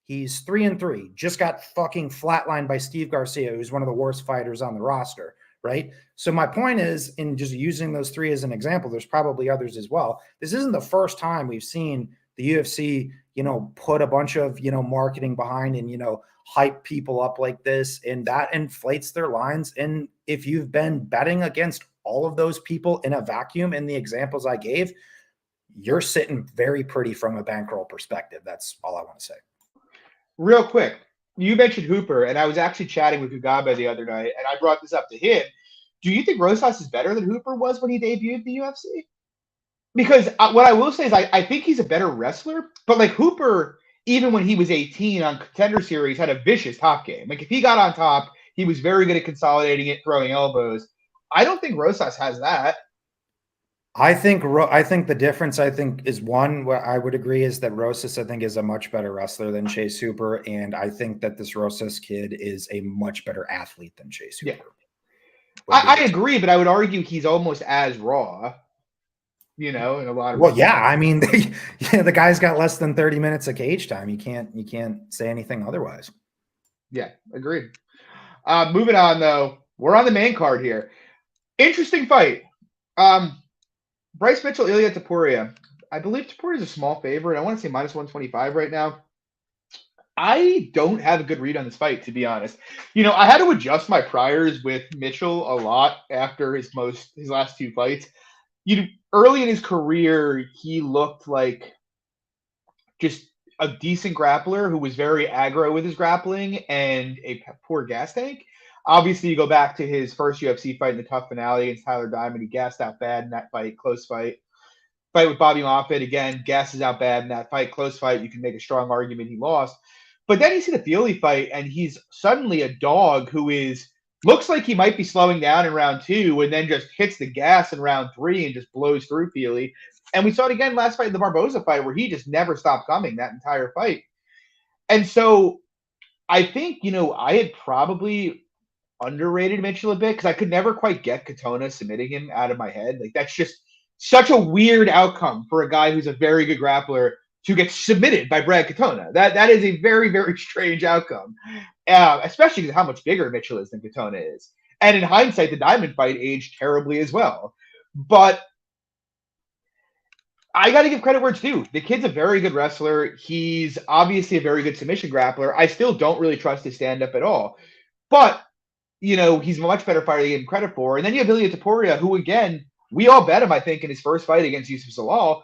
Speaker 2: He's 3-3, just got fucking flatlined by Steve Garcia, who's one of the worst fighters on the roster, right? So my point is, in just using those 3 as an example, there's probably others as well. This isn't the first time we've seen the UFC, put a bunch of, marketing behind and, hype people up like this, and that inflates their lines. And if you've been betting against all of those people in a vacuum in the examples I gave, you're sitting very pretty from a bankroll perspective. That's all I want to say.
Speaker 1: Real quick, you mentioned Hooper, and I was actually chatting with Ugabe the other night, and I brought this up to him. Do you think Rosas is better than Hooper was when he debuted in the UFC? Because what I will say is I think he's a better wrestler, but like Hooper, even when he was 18 on Contender Series, had a vicious top game. Like if he got on top, he was very good at consolidating it, throwing elbows. I don't think Rosas has that.
Speaker 2: I think the difference is one, what I would agree is that Rosas, I think, is a much better wrestler than Chase Hooper. And I think that this Rosas kid is a much better athlete than Chase Hooper.
Speaker 1: Yeah. I agree, but I would argue he's almost as raw, in a lot of
Speaker 2: ways. Yeah. I mean, the guy's got less than 30 minutes of cage time. You can't say anything otherwise.
Speaker 1: Yeah, agreed. Moving on, though. We're on the main card here. Interesting fight. Bryce Mitchell, Ilia Topuria. I believe Topuria is a small favorite. I want to say minus 125 right now. I don't have a good read on this fight, to be honest. I had to adjust my priors with Mitchell a lot after his last 2 fights. Early in his career, he looked like just a decent grappler who was very aggro with his grappling and a poor gas tank. Obviously, you go back to his first UFC fight in the tough finale against Tyler Diamond. He gassed out bad in that fight, close fight. Fight with Bobby Moffitt, again, gasses out bad in that fight, close fight. You can make a strong argument he lost. But then you see the Fili fight, and he's suddenly a dog who looks like he might be slowing down in round 2 and then just hits the gas in round 3 and just blows through Fili. And we saw it again last fight in the Barboza fight where he just never stopped coming that entire fight. And so I think, I had probably underrated Mitchell a bit because I could never quite get Katona submitting him out of my head. Like that's just such a weird outcome for a guy who's a very good grappler to get submitted by Brad Katona. That is a very, very strange outcome, especially because how much bigger Mitchell is than Katona is. And in hindsight, the Diamond fight aged terribly as well. But I got to give credit where it's due. The kid's a very good wrestler. He's obviously a very good submission grappler. I still don't really trust his stand-up at all. But he's a much better fighter than you give him credit for. And then you have Ilia Topuria, who, again, we all bet him, I think, in his first fight against Yusuf Zalal.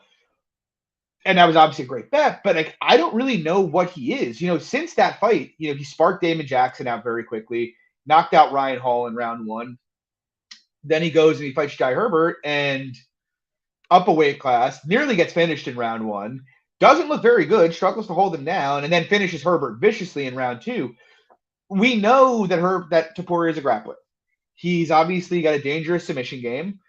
Speaker 1: And that was obviously a great bet. But I don't really know what he is. Since that fight, he sparked Damon Jackson out very quickly, knocked out Ryan Hall in round 1. Then he goes and he fights Jai Herbert and up a weight class, nearly gets finished in round 1, doesn't look very good, struggles to hold him down, and then finishes Herbert viciously in round 2. We know that Topuria is a grappler. He's obviously got a dangerous submission game.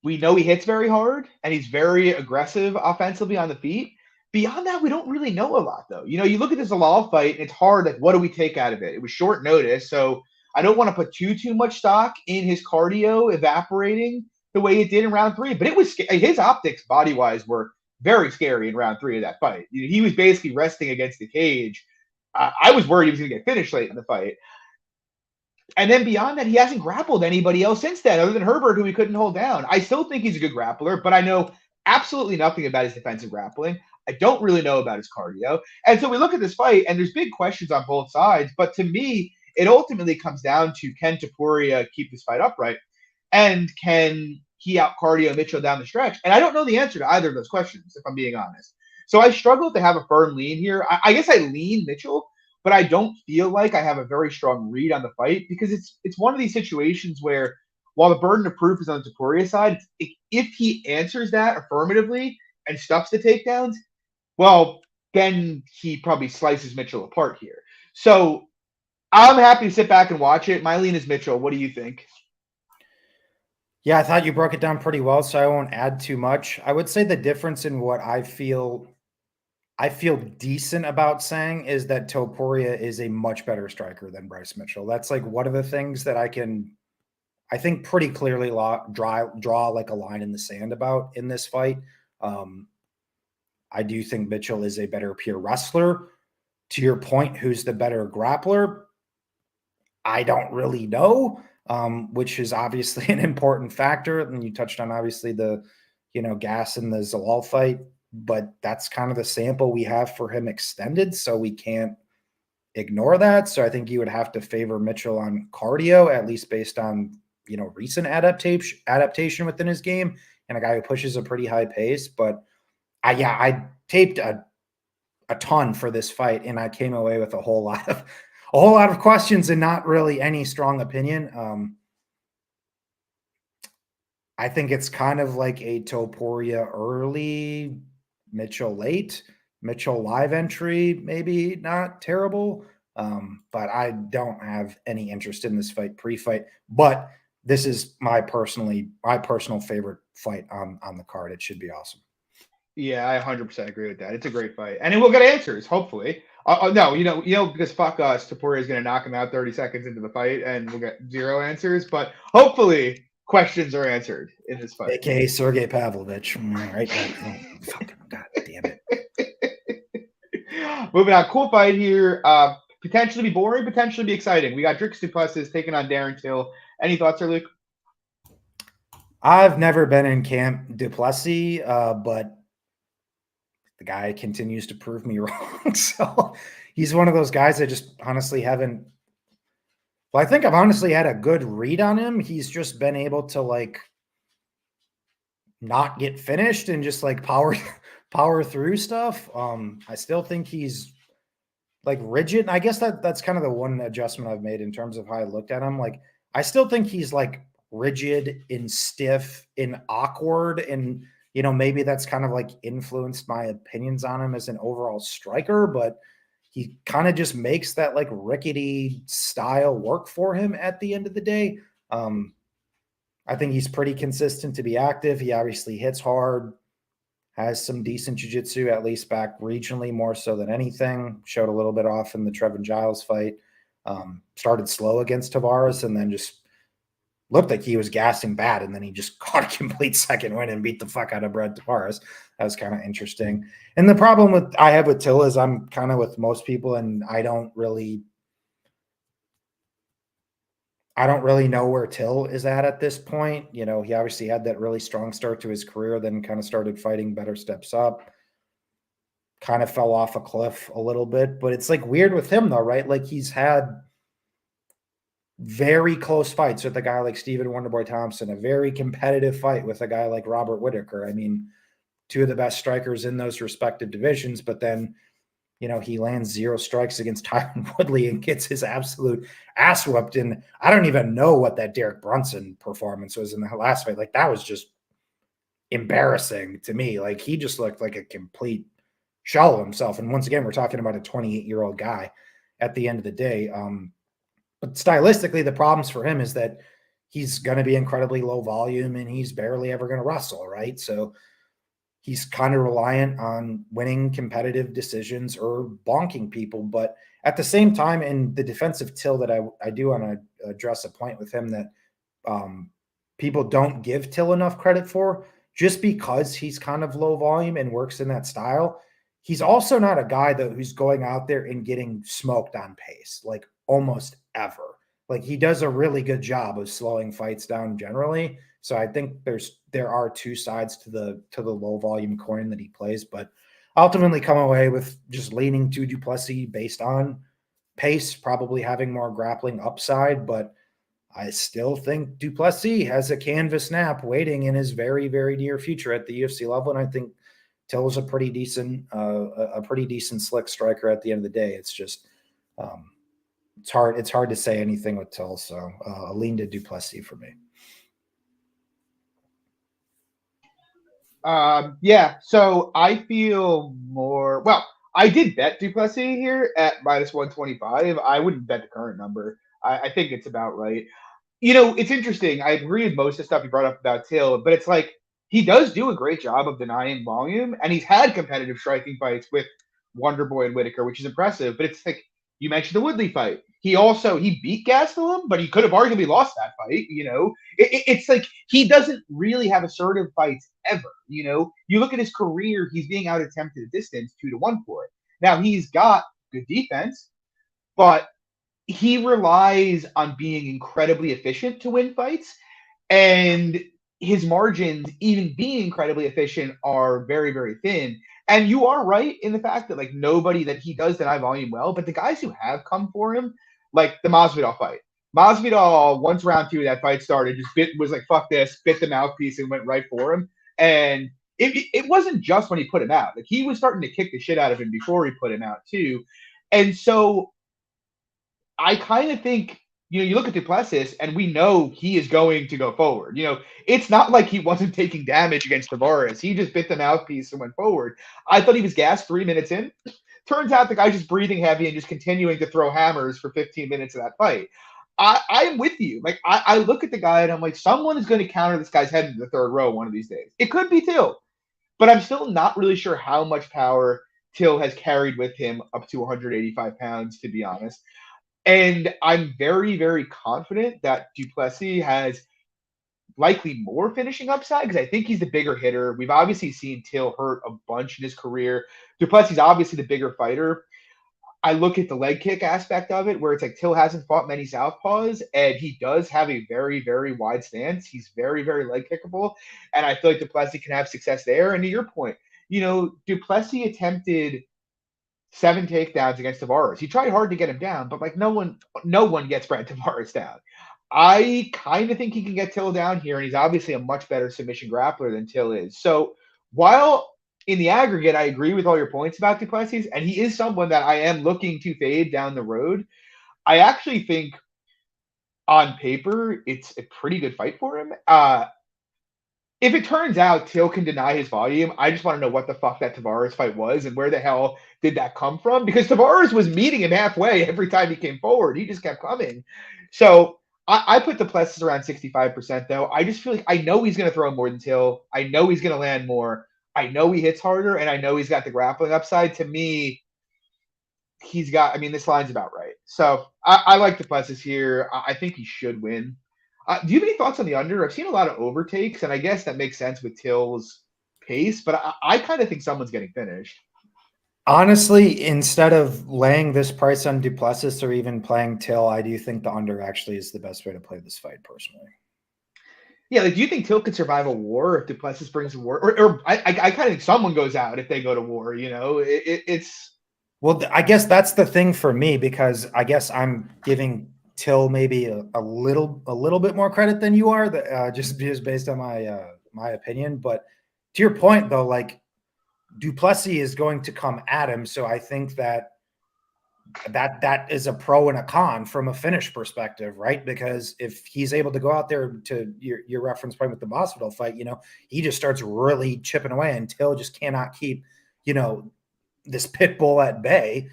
Speaker 1: We know he hits very hard, and he's very aggressive offensively on the feet. Beyond that, we don't really know a lot, though. You look at this Zalal fight, and it's hard. Like, what do we take out of it? It was short notice, so I don't want to put too much stock in his cardio evaporating the way it did in round 3. But his optics, body-wise, were very scary in round 3 of that fight. He was basically resting against the cage. I was worried he was going to get finished late in the fight. And then beyond that, he hasn't grappled anybody else since then, other than Herbert, who he couldn't hold down. I still think he's a good grappler, but I know absolutely nothing about his defensive grappling. I don't really know about his cardio. And so we look at this fight, and there's big questions on both sides. But to me, it ultimately comes down to, can Topuria keep this fight upright? And can he out cardio Mitchell down the stretch? And I don't know the answer to either of those questions, if I'm being honest. So I struggle to have a firm lean here. I guess I lean Mitchell, but I don't feel like I have a very strong read on the fight, because it's one of these situations where, while the burden of proof is on Topuria's side, if he answers that affirmatively and stuffs the takedowns, well, then he probably slices Mitchell apart here. So I'm happy to sit back and watch it. My lean is Mitchell. What do you think?
Speaker 2: Yeah, I thought you broke it down pretty well, so I won't add too much. I would say the difference in what I feel decent about saying is that Topuria is a much better striker than Bryce Mitchell. That's like one of the things that I think pretty clearly draw like a line in the sand about in this fight. I do think Mitchell is a better pure wrestler. To your point, who's the better grappler? I don't really know, which is obviously an important factor. And you touched on obviously the, gas in the Zalal fight, but that's kind of the sample we have for him extended, so we can't ignore that. So I think you would have to favor Mitchell on cardio, at least based on, recent adaptation within his game, and a guy who pushes a pretty high pace. But I taped a ton for this fight, and I came away with a whole lot of questions and not really any strong opinion. I think it's kind of like a Topuria early, Mitchell late, Mitchell live entry, maybe not terrible. But I don't have any interest in this fight pre-fight. But this is my personal favorite fight on the card. It should be awesome.
Speaker 1: Yeah, I 100% agree with that. It's a great fight, and we'll get answers, hopefully. No, because fuck us, Topuria is going to knock him out 30 seconds into the fight, and we'll get zero answers. But hopefully, questions are answered in this fight.
Speaker 2: AKA Sergey Pavlovich, right? Fucking God damn it.
Speaker 1: Moving on, cool fight here. Potentially be boring, potentially be exciting. We got Drix Duplessis taking on Darren Till. Any thoughts, Luke?
Speaker 2: I've never been in camp Duplessis, but the guy continues to prove me wrong. So he's one of those guys I just honestly haven't. Well, I think I've honestly had a good read on him. He's just been able to like not get finished and just like power through stuff. I still think he's like rigid. I guess that's kind of the one adjustment I've made in terms of how I looked at him. Like, I still think he's like rigid and stiff and awkward, and maybe that's kind of like influenced my opinions on him as an overall striker, but he kind of just makes that like rickety style work for him at the end of the day. I think he's pretty consistent to be active. He obviously hits hard, has some decent jiu-jitsu, at least back regionally, more so than anything. Showed a little bit off in the Trevin Giles fight. Started slow against Tavares and then just looked like he was gassing bad, and then he just caught a complete second win and beat the fuck out of Brad Tavares. That was kind of interesting. And the problem I have with Till is I'm kind of with most people, and I don't really know where Till is at this point. He obviously had that really strong start to his career, then kind of started fighting better steps up. Kind of fell off a cliff a little bit, but it's like weird with him though, right? Like, he's had very close fights with a guy like Stephen Wonderboy Thompson, a very competitive fight with a guy like Robert Whittaker. I mean, two of the best strikers in those respective divisions, but then, he lands 0 strikes against Tyron Woodley and gets his absolute ass whooped. And I don't even know what that Derek Brunson performance was in the last fight. Like, that was just embarrassing to me. Like, he just looked like a complete shell of himself. And once again, we're talking about a 28-year-old guy at the end of the day. But stylistically, the problems for him is that he's going to be incredibly low volume and he's barely ever going to wrestle, right? So he's kind of reliant on winning competitive decisions or bonking people. But at the same time, in the defensive Till that I do want to address a point with him that people don't give Till enough credit for, just because he's kind of low volume and works in that style. He's also not a guy though who's going out there and getting smoked on pace, like almost ever. Like, he does a really good job of slowing fights down generally. So I think there are two sides to the low volume coin that he plays, but ultimately come away with just leaning to Duplessis based on pace, probably having more grappling upside, but I still think Du Plessis has a canvas nap waiting in his very, very near future at the UFC level, and I think Till is a pretty decent slick striker at the end of the day. It's just it's hard to say anything with Till, so a lean to Du Plessis for me.
Speaker 1: Yeah, so I feel more. Well, I did bet Du Plessis here at -125. I wouldn't bet the current number. I think it's about right. It's interesting. I agree with most of the stuff you brought up about Till, but it's like he does do a great job of denying volume, and he's had competitive striking fights with Wonderboy and Whitaker, which is impressive. But it's like you mentioned the Woodley fight. He beat Gastelum, but he could have arguably lost that fight. It's like he doesn't really have assertive fights ever. You look at his career; he's being out attempted at distance 2-1 for it. Now he's got good defense, but he relies on being incredibly efficient to win fights, and his margins, even being incredibly efficient, are very, very thin. And you are right in the fact that nobody that he does deny volume well, but the guys who have come for him, like the Masvidal fight. Masvidal, once round 2 that fight started, was like, fuck this, bit the mouthpiece and went right for him. And it wasn't just when he put him out. He was starting to kick the shit out of him before he put him out too. And so I kind of think, you look at Du Plessis and we know he is going to go forward. It's not like he wasn't taking damage against Tavares. He just bit the mouthpiece and went forward. I thought he was gassed 3 minutes in. Turns out the guy's just breathing heavy and just continuing to throw hammers for 15 minutes of that fight. I'm with you. I look at the guy and I'm like, someone is going to counter this guy's head in the third row one of these days. It could be Till, but I'm still not really sure how much power Till has carried with him up to 185 pounds, to be honest. And I'm very, very confident that Du Plessis has likely more finishing upside because I think he's the bigger hitter. We've obviously seen Till hurt a bunch in his career. Du Plessis is obviously the bigger fighter. I look at the leg kick aspect of it, where it's like Till hasn't fought many southpaws, and he does have a very, very wide stance. He's very, very leg kickable, and I feel like Du Plessis can have success there. And to your point, Du Plessis attempted 7 takedowns against Tavares. He tried hard to get him down, but no one gets Brad Tavares down. I kind of think he can get Till down here, and he's obviously a much better submission grappler than Till is. So while in the aggregate, I agree with all your points about Du Plessis, and he is someone that I am looking to fade down the road, I actually think on paper it's a pretty good fight for him. If it turns out Till can deny his volume, I just want to know what the fuck that Tavares fight was and where the hell did that come from? Because Tavares was meeting him halfway every time he came forward. He just kept coming. So I put Du Plessis around 65%, though. I just feel like I know he's going to throw more than Till. I know he's going to land more. I know he hits harder, and I know he's got the grappling upside. To me, this line's about right. So I like Du Plessis here. I think he should win. Do you have any thoughts on the under? I've seen a lot of overtakes, and I guess that makes sense with Till's pace, but I kind of think someone's getting finished.
Speaker 2: Honestly, instead of laying this price on Du Plessis or even playing Till, I do think the under actually is the best way to play this fight, personally.
Speaker 1: Yeah, do you think Till could survive a war if Du Plessis brings a war? Or I kind of think someone goes out if they go to war, it's...
Speaker 2: Well, I guess that's the thing for me, because I guess I'm giving Till maybe a little bit more credit than you are, just based on my opinion. But to your point, though, Du Plessis is going to come at him, so I think that is a pro and a con from a finish perspective, right? Because if he's able to go out there, to your reference point with the Masvidal fight, he just starts really chipping away, and Till just cannot keep this pit bull at bay.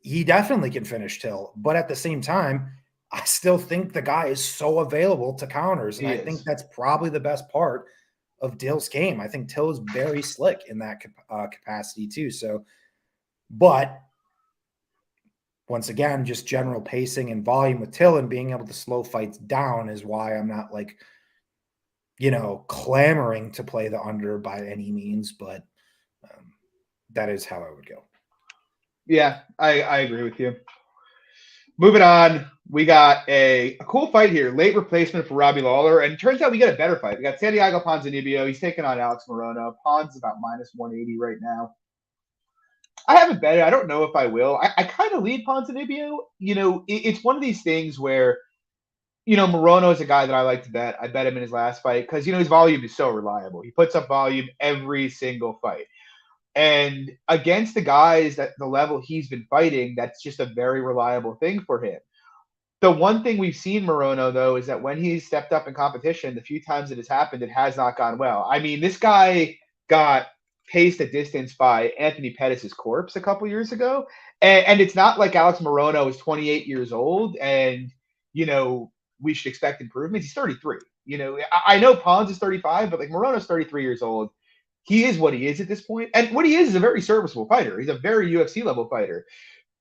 Speaker 2: He definitely can finish Till, but at the same time, I still think the guy is so available to counters, and I think that's probably the best part of Till's game. I think Till is very slick in that capacity too. So, but once again, just general pacing and volume with Till and being able to slow fights down is why I'm not clamoring to play the under by any means, but that is how I would go.
Speaker 1: Yeah, I agree with you. Moving on, we got a cool fight here. Late replacement for Robbie Lawler, and it turns out we got a better fight. We got Santiago Ponzinibbio. He's taking on Alex Morono. Pon's about -180 right now. I haven't bet it. I don't know if I will. I kind of lead Ponzinibbio. It's one of these things where, Morono is a guy that I like to bet. I bet him in his last fight because, his volume is so reliable. He puts up volume every single fight. And against the guys at the level he's been fighting, that's just a very reliable thing for him. The one thing we've seen Morono, though, is that when he's stepped up in competition, the few times it has happened, it has not gone well. I mean, this guy got paced at distance by Anthony Pettis' corpse a couple years ago. And it's not like Alex Morono is 28 years old and, we should expect improvements. He's 33. I know Pons is 35, but like Morono's 33 years old. He is what he is at this point. And what he is a very serviceable fighter. He's a very UFC level fighter.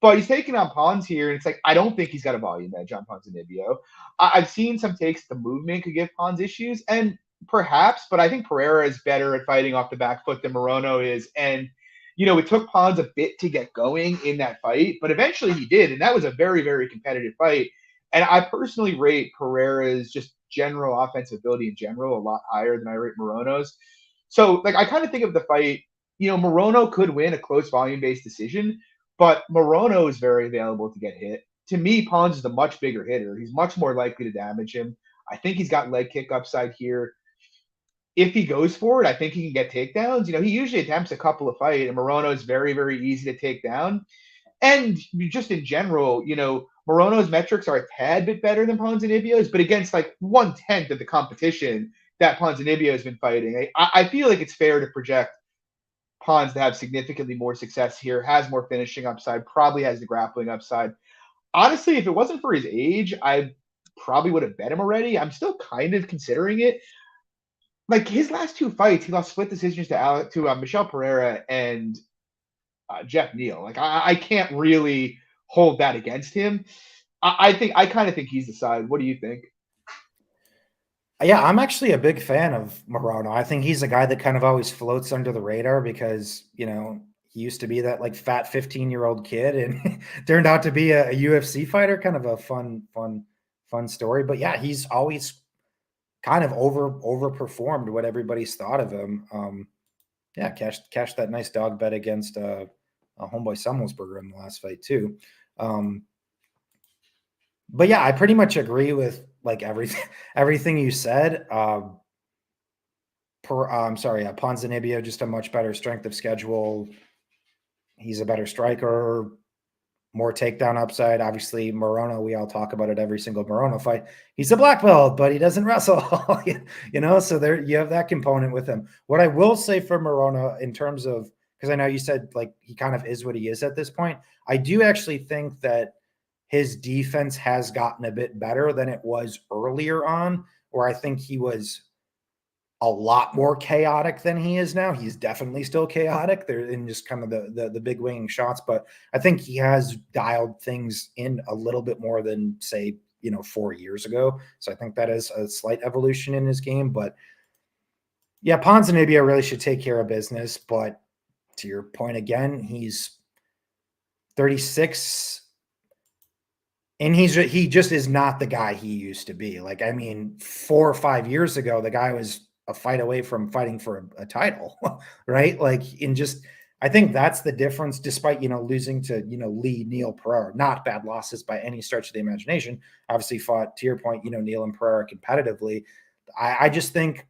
Speaker 1: But he's taking on Pons here, and it's like, I don't think he's got a volume edge on Ponzinibbio. I've seen some takes the movement could give Pons issues, and perhaps, but I think Pereira is better at fighting off the back foot than Morono is. And, it took Pons a bit to get going in that fight, but eventually he did, and that was a very, very competitive fight. And I personally rate Pereira's just general offensive ability in general a lot higher than I rate Morono's. So, like, I kind of think of the fight, Morono could win a close volume-based decision, but Morono is very available to get hit. To me, Pons is a much bigger hitter. He's much more likely to damage him. I think he's got leg kick upside here. If he goes for it, I think he can get takedowns. He usually attempts a couple of fights, and Morono is very, very easy to take down. And just in general, Morono's metrics are a tad bit better than Ponzinibbio's, but against like 1/10 of the competition that Ponzinibbio has been fighting, I feel like it's fair to project Pons to have significantly more success here, has more finishing upside, probably has the grappling upside. Honestly, if it wasn't for his age, I probably would have bet him already. I'm still kind of considering it. Like his last two fights, he lost split decisions to Michel Pereira and Jeff Neal. Like I can't really hold that against him. I kind of think he's the side. What do you think?
Speaker 2: Yeah, I'm actually a big fan of Morono. I think he's a guy that kind of always floats under the radar because, he used to be that like fat 15-year-old kid and turned out to be a UFC fighter. Kind of a fun story. But yeah, he's always kind of overperformed what everybody's thought of him. Yeah, cashed that nice dog bet against a homeboy Summelsberger in the last fight too. But yeah, I pretty much agree with like everything you said. Ponzinibbio, just a much better strength of schedule. He's a better striker, more takedown upside. Obviously, Morono, we all talk about it every single Morono fight. He's a black belt, but he doesn't wrestle, so there you have that component with him. What I will say for Morono in terms of, because I know you said like he kind of is what he is at this point, I do actually think that his defense has gotten a bit better than it was earlier on, where I think he was a lot more chaotic than he is now. He's definitely still chaotic there in just kind of the big winging shots, but I think he has dialed things in a little bit more than say, 4 years ago. So I think that is a slight evolution in his game, but yeah, Ponzinibbio really should take care of business. But to your point again, he's 36 and he just is not the guy he used to be. Like, I mean, 4 or 5 years ago, the guy was a fight away from fighting for a title, right? Like, I think that's the difference, despite, losing to, Lee, Neal, Pereira, not bad losses by any stretch of the imagination. Obviously fought, to your point, Neal and Pereira competitively. I just think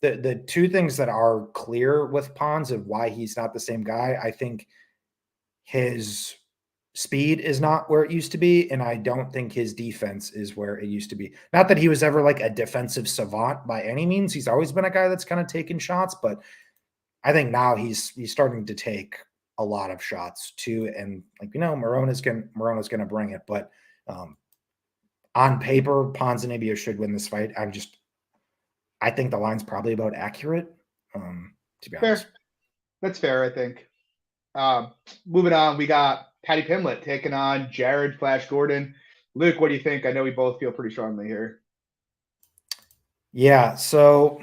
Speaker 2: the two things that are clear with Pons of why he's not the same guy, I think his speed is not where it used to be, and I don't think his defense is where it used to be. Not that he was ever like a defensive savant by any means. He's always been a guy that's kind of taken shots, but I think now he's starting to take a lot of shots too. And like, Morono's gonna bring it, but on paper, Ponzinibbio should win this fight. I think the line's probably about accurate. To be honest.
Speaker 1: Fair. That's fair, I think. Moving on, we got Paddy Pimblett taking on Jared Flash Gordon. Luke, what do you think? I know we both feel pretty strongly here.
Speaker 2: Yeah, so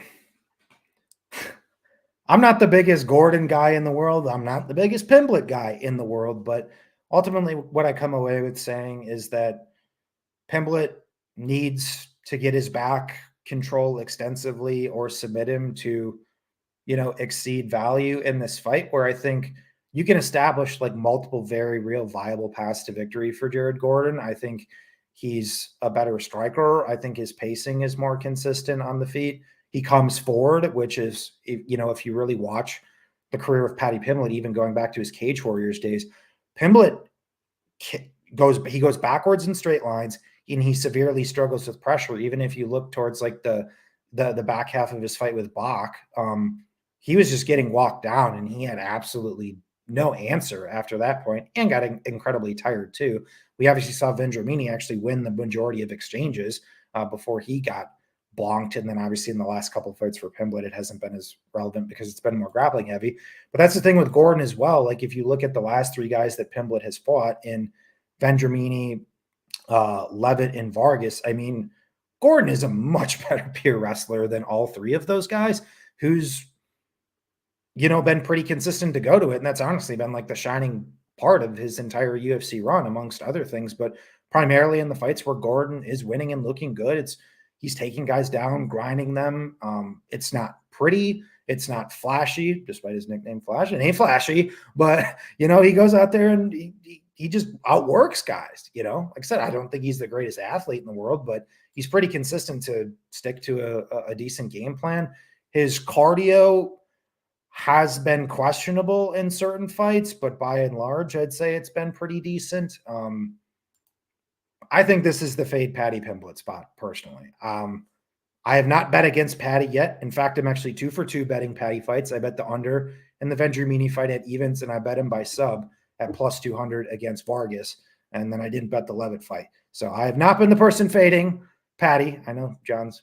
Speaker 2: I'm not the biggest Gordon guy in the world. I'm not the biggest Pimblett guy in the world, but ultimately what I come away with saying is that Pimblett needs to get his back control extensively or submit him to, exceed value in this fight, where I think you can establish like multiple very real viable paths to victory for Jared Gordon. I think he's a better striker. I think his pacing is more consistent on the feet. He comes forward, which is, if you really watch the career of Paddy Pimblett, even going back to his Cage Warriors days, Pimblett goes backwards in straight lines, and he severely struggles with pressure. Even if you look towards like the back half of his fight with Bach, he was just getting walked down, and he had absolutely no answer after that point, and got incredibly tired too. We obviously saw Vendramini actually win the majority of exchanges before he got blonked. And then obviously in the last couple of fights for Pimblett, it hasn't been as relevant because it's been more grappling heavy. But that's the thing with Gordon as well. Like if you look at the last three guys that Pimblett has fought in Vendramini, Levitt, and Vargas, I mean, Gordon is a much better pure wrestler than all three of those guys, who's been pretty consistent to go to it. And that's honestly been like the shining part of his entire UFC run, amongst other things. But primarily in the fights where Gordon is winning and looking good, he's taking guys down, grinding them. It's not pretty. It's not flashy, despite his nickname Flash. It ain't flashy, but he goes out there and he just outworks guys. Like I said, I don't think he's the greatest athlete in the world, but he's pretty consistent to stick to a decent game plan. His cardio has been questionable in certain fights, but by and large, I'd say it's been pretty decent. I think this is the fade Paddy Pimblett spot, personally. I have not bet against Paddy yet. In fact, I'm actually 2 for 2 betting Paddy fights. I bet the under in the Vendramini fight at evens, and I bet him by sub at plus 200 against Vargas. And then I didn't bet the Levitt fight. So I have not been the person fading Paddy. I know John's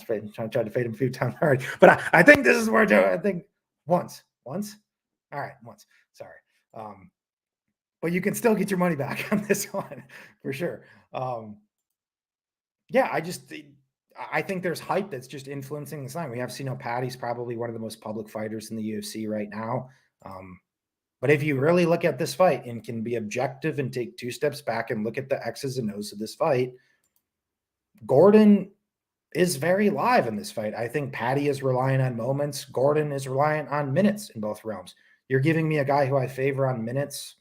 Speaker 2: fading, tried to fade him a few times already, but I think this is where I think once. All right, once. Sorry. But you can still get your money back on this one for sure. I think there's hype that's just influencing this line. We have seen Paddy's probably one of the most public fighters in the UFC right now. But if you really look at this fight and can be objective and take 2 steps back and look at the X's and O's of this fight, Gordon is very live in this fight. I think Paddy is relying on moments. Gordon is reliant on minutes in both realms. You're giving me a guy who I favor on minutes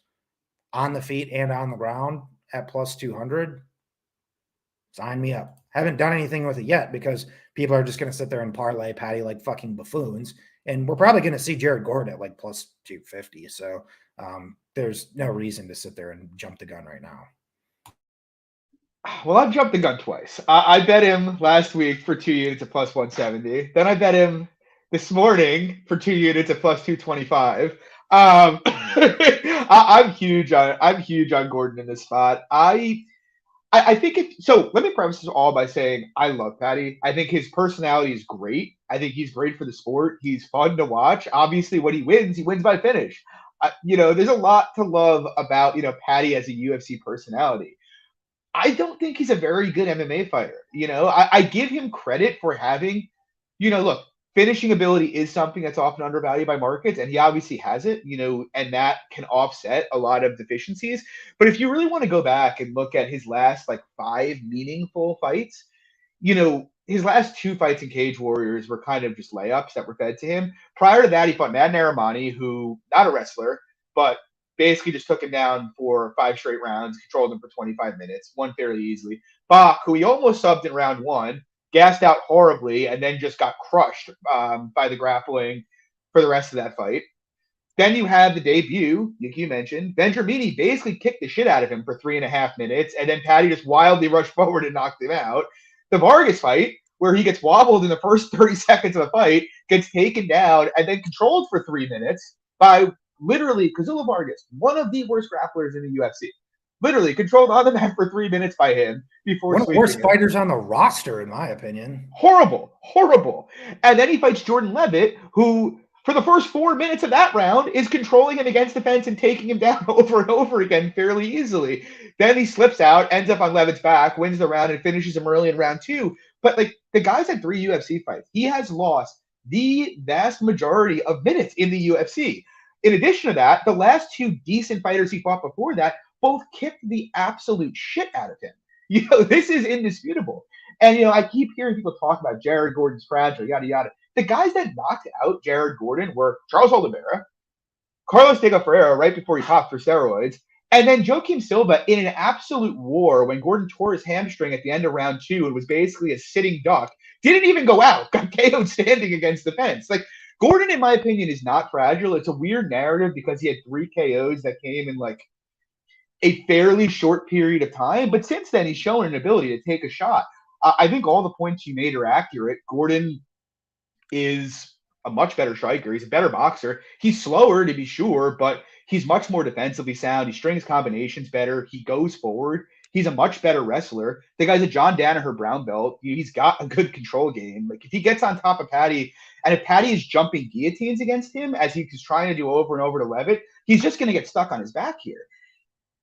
Speaker 2: on the feet and on the ground at plus 200. Sign me up. Haven't done anything with it yet because people are just going to sit there and parlay Paddy like fucking buffoons. And we're probably going to see Jared Gordon at like plus 250. So there's no reason to sit there and jump the gun right now.
Speaker 1: Well, I've jumped the gun twice. I bet him last week for 2 units at plus 170. Then I bet him this morning for 2 units at plus 225. I'm huge on Gordon in this spot. I think so. Let me preface this all by saying I love Paddy. I think his personality is great. I think he's great for the sport. He's fun to watch. Obviously, when he wins by finish. There's a lot to love about Paddy as a UFC personality. I don't think he's a very good MMA fighter. I give him credit for having, look, finishing ability is something that's often undervalued by markets, and he obviously has it, and that can offset a lot of deficiencies. But if you really want to go back and look at his last 5 meaningful fights, his last 2 fights in Cage Warriors were kind of just layups that were fed to him. Prior to that, he fought Mad Narimani, who, not a wrestler, but basically just took him down for 5 straight rounds, controlled him for 25 minutes, won fairly easily. Bach, who he almost subbed in round 1, gassed out horribly, and then just got crushed by the grappling for the rest of that fight. Then you have the debut, you mentioned. Vendramini basically kicked the shit out of him for 3.5 minutes, and then Paddy just wildly rushed forward and knocked him out. The Vargas fight, where he gets wobbled in the first 30 seconds of the fight, gets taken down, and then controlled for 3 minutes by literally Kozlow Vargas, one of the worst grapplers in the UFC. Literally controlled on the mat for 3 minutes by him before
Speaker 2: one of the worst fighters on the roster, in my opinion.
Speaker 1: Horrible. And then he fights Jordan Levitt, who for the first 4 minutes of that round is controlling him against the fence and taking him down over and over again fairly easily. Then he slips out, ends up on Levitt's back, wins the round, and finishes him early in round 2. But the guy's had 3 UFC fights. He has lost the vast majority of minutes in the UFC. In addition to that, the last 2 decent fighters he fought before that both kicked the absolute shit out of him. This is indisputable. And, I keep hearing people talk about Jared Gordon's fragile, yada, yada. The guys that knocked out Jared Gordon were Charles Oliveira, Carlos Diego Ferreira right before he popped for steroids. And then Joaquim Silva in an absolute war when Gordon tore his hamstring at the end of round 2 and was basically a sitting duck. Didn't even go out. Got KO'd standing against the fence. Like, Gordon, in my opinion, is not fragile. It's a weird narrative because he had 3 KOs that came in like a fairly short period of time. But since then, he's shown an ability to take a shot. I think all the points you made are accurate. Gordon is a much better striker. He's a better boxer. He's slower, to be sure, but he's much more defensively sound. He strings combinations better. He goes forward. He's a much better wrestler. The guy's a John Danaher brown belt. He's got a good control game. Like, if he gets on top of Paddy, and if Paddy is jumping guillotines against him as he's trying to do over and over to Levitt, he's just going to get stuck on his back here.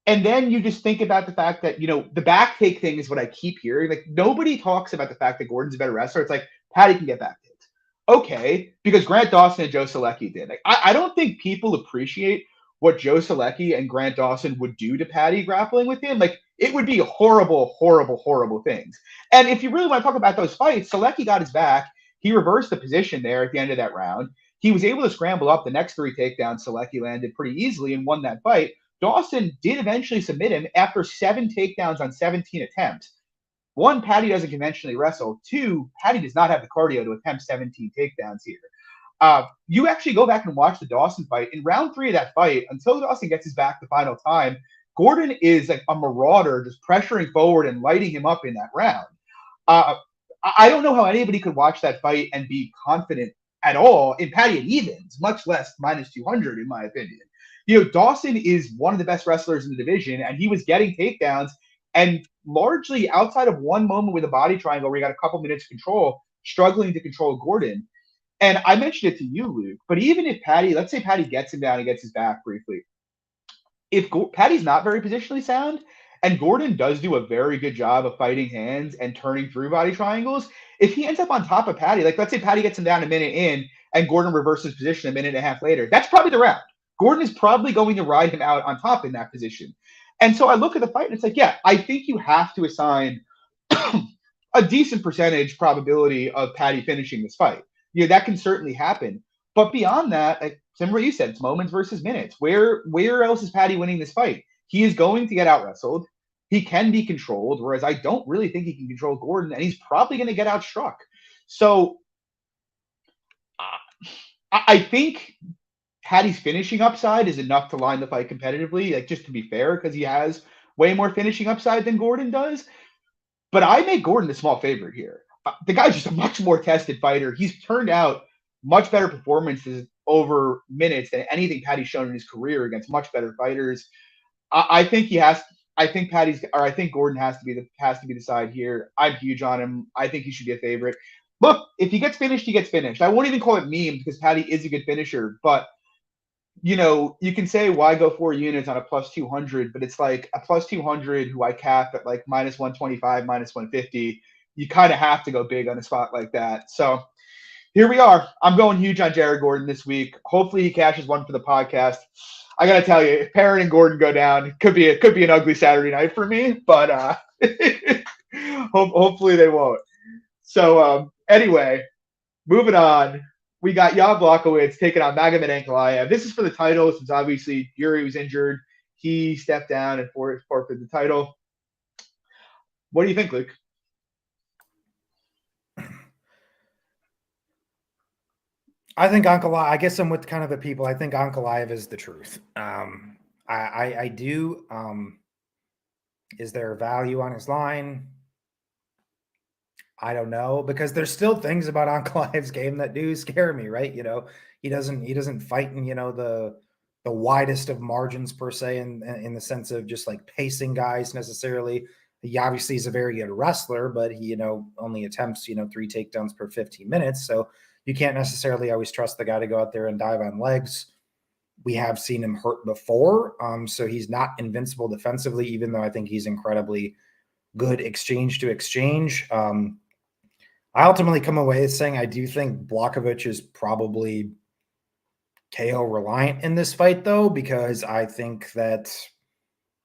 Speaker 1: And then you just think about the fact that, the back take thing is what I keep hearing. Like, nobody talks about the fact that Gordon's a better wrestler. It's like, Paddy can get back takes. Okay, because Grant Dawson and Joe Selecki did. Like, I don't think people appreciate what Joe Selecki and Grant Dawson would do to Paddy grappling with him. Like, it would be horrible, horrible, horrible things. And if you really want to talk about those fights, Selecki got his back. He reversed the position there at the end of that round. He was able to scramble up the next 3 takedowns. Selecki landed pretty easily and won that fight. Dawson did eventually submit him after 7 takedowns on 17 attempts. 1, Paddy doesn't conventionally wrestle. 2, Paddy does not have the cardio to attempt 17 takedowns here. You actually go back and watch the Dawson fight. In round 3 of that fight, until Dawson gets his back the final time, Gordon is like a marauder, just pressuring forward and lighting him up in that round. I don't know how anybody could watch that fight and be confident at all in Paddy at evens, much less minus 200, in my opinion. Dawson is one of the best wrestlers in the division, and he was getting takedowns, and largely outside of one moment with a body triangle where he got a couple minutes control, struggling to control Gordon. And I mentioned it to you, Luke, but even if Paddy, let's say Paddy gets him down and gets his back briefly, if Paddy's not very positionally sound, and Gordon does do a very good job of fighting hands and turning through body triangles, if he ends up on top of Paddy, like let's say Paddy gets him down a minute in and Gordon reverses position a minute and a half later, that's probably the round. Gordon is probably going to ride him out on top in that position. And so I look at the fight and it's like, yeah, I think you have to assign a decent percentage probability of Paddy finishing this fight. That can certainly happen. But beyond that, like similar what you said, it's moments versus minutes. Where else is Paddy winning this fight? He is going to get out wrestled. He can be controlled, whereas I don't really think he can control Gordon, and he's probably going to get outstruck. So I think Paddy's finishing upside is enough to line the fight competitively, like just to be fair, because he has way more finishing upside than Gordon does. But I make Gordon the small favorite here. The guy's just a much more tested fighter. He's turned out much better performances over minutes than anything Paddy's shown in his career against much better fighters. I think Gordon has to be the side here. I'm huge on him. I think he should be a favorite. Look, if he gets finished, he gets finished. I won't even call it meme because Paddy is a good finisher, but you can say why go 4 units on a plus 200, but it's like a plus 200 who I cap at like minus 125, minus 150. You kind of have to go big on a spot like that. So here we are. I'm going huge on Jared Gordon this week. Hopefully he cashes one for the podcast. I got to tell you, if Perrin and Gordon go down, it could be an ugly Saturday night for me, but hopefully they won't. So anyway, moving on. We got Jan Blachowicz taking on Magomed Ankalaev. This is for the title since obviously Yuri was injured. He stepped down and forfeited the title. What do you think, Luke?
Speaker 2: I think Ankalaev, I guess I'm with kind of the people. I think Ankalaev is the truth. I do. Is there value on his line? I don't know, because there's still things about Ankalaev's game that do scare me, right? He doesn't fight in, the widest of margins per se in the sense of just like pacing guys necessarily. He obviously is a very good wrestler, but he, only attempts, 3 takedowns per 15 minutes. So you can't necessarily always trust the guy to go out there and dive on legs. We have seen him hurt before. So he's not invincible defensively, even though I think he's incredibly good exchange to exchange. I ultimately come away saying I do think Blachowicz is probably KO reliant in this fight, though, because I think that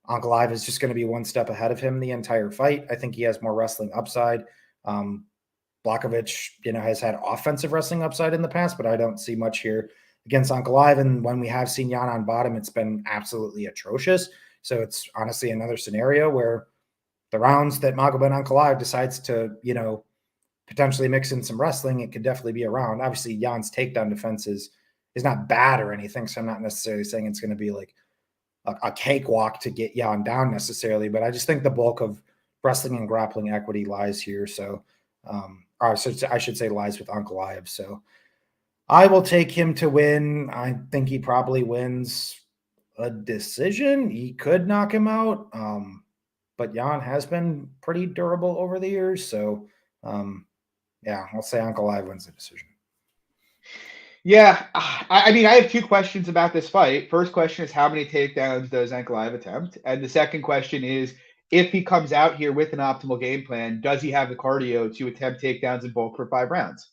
Speaker 2: Ankalaev is just going to be one step ahead of him the entire fight. I think he has more wrestling upside. Blachowicz, has had offensive wrestling upside in the past, but I don't see much here. against Ankalaev. When we have seen Jan on bottom, it's been absolutely atrocious. So it's honestly another scenario where the rounds that Magomed Ankalaev decides to, potentially mix in some wrestling, it could definitely be around. Obviously, Jan's takedown defense is not bad or anything, so I'm not necessarily saying it's going to be like a cakewalk to get Jan down necessarily, but I just think the bulk of wrestling and grappling equity lies here. So, or I should say lies with Ankalaev. So I will take him to win. I think he probably wins a decision. He could knock him out. But Jan has been pretty durable over the years. So, yeah, I'll say Ankalaev wins the decision.
Speaker 1: Yeah, I mean, I have two questions about this fight. First question is, how many takedowns does Ankalaev attempt? And the second question is, if he comes out here with an optimal game plan, does he have the cardio to attempt takedowns in bulk for 5 rounds?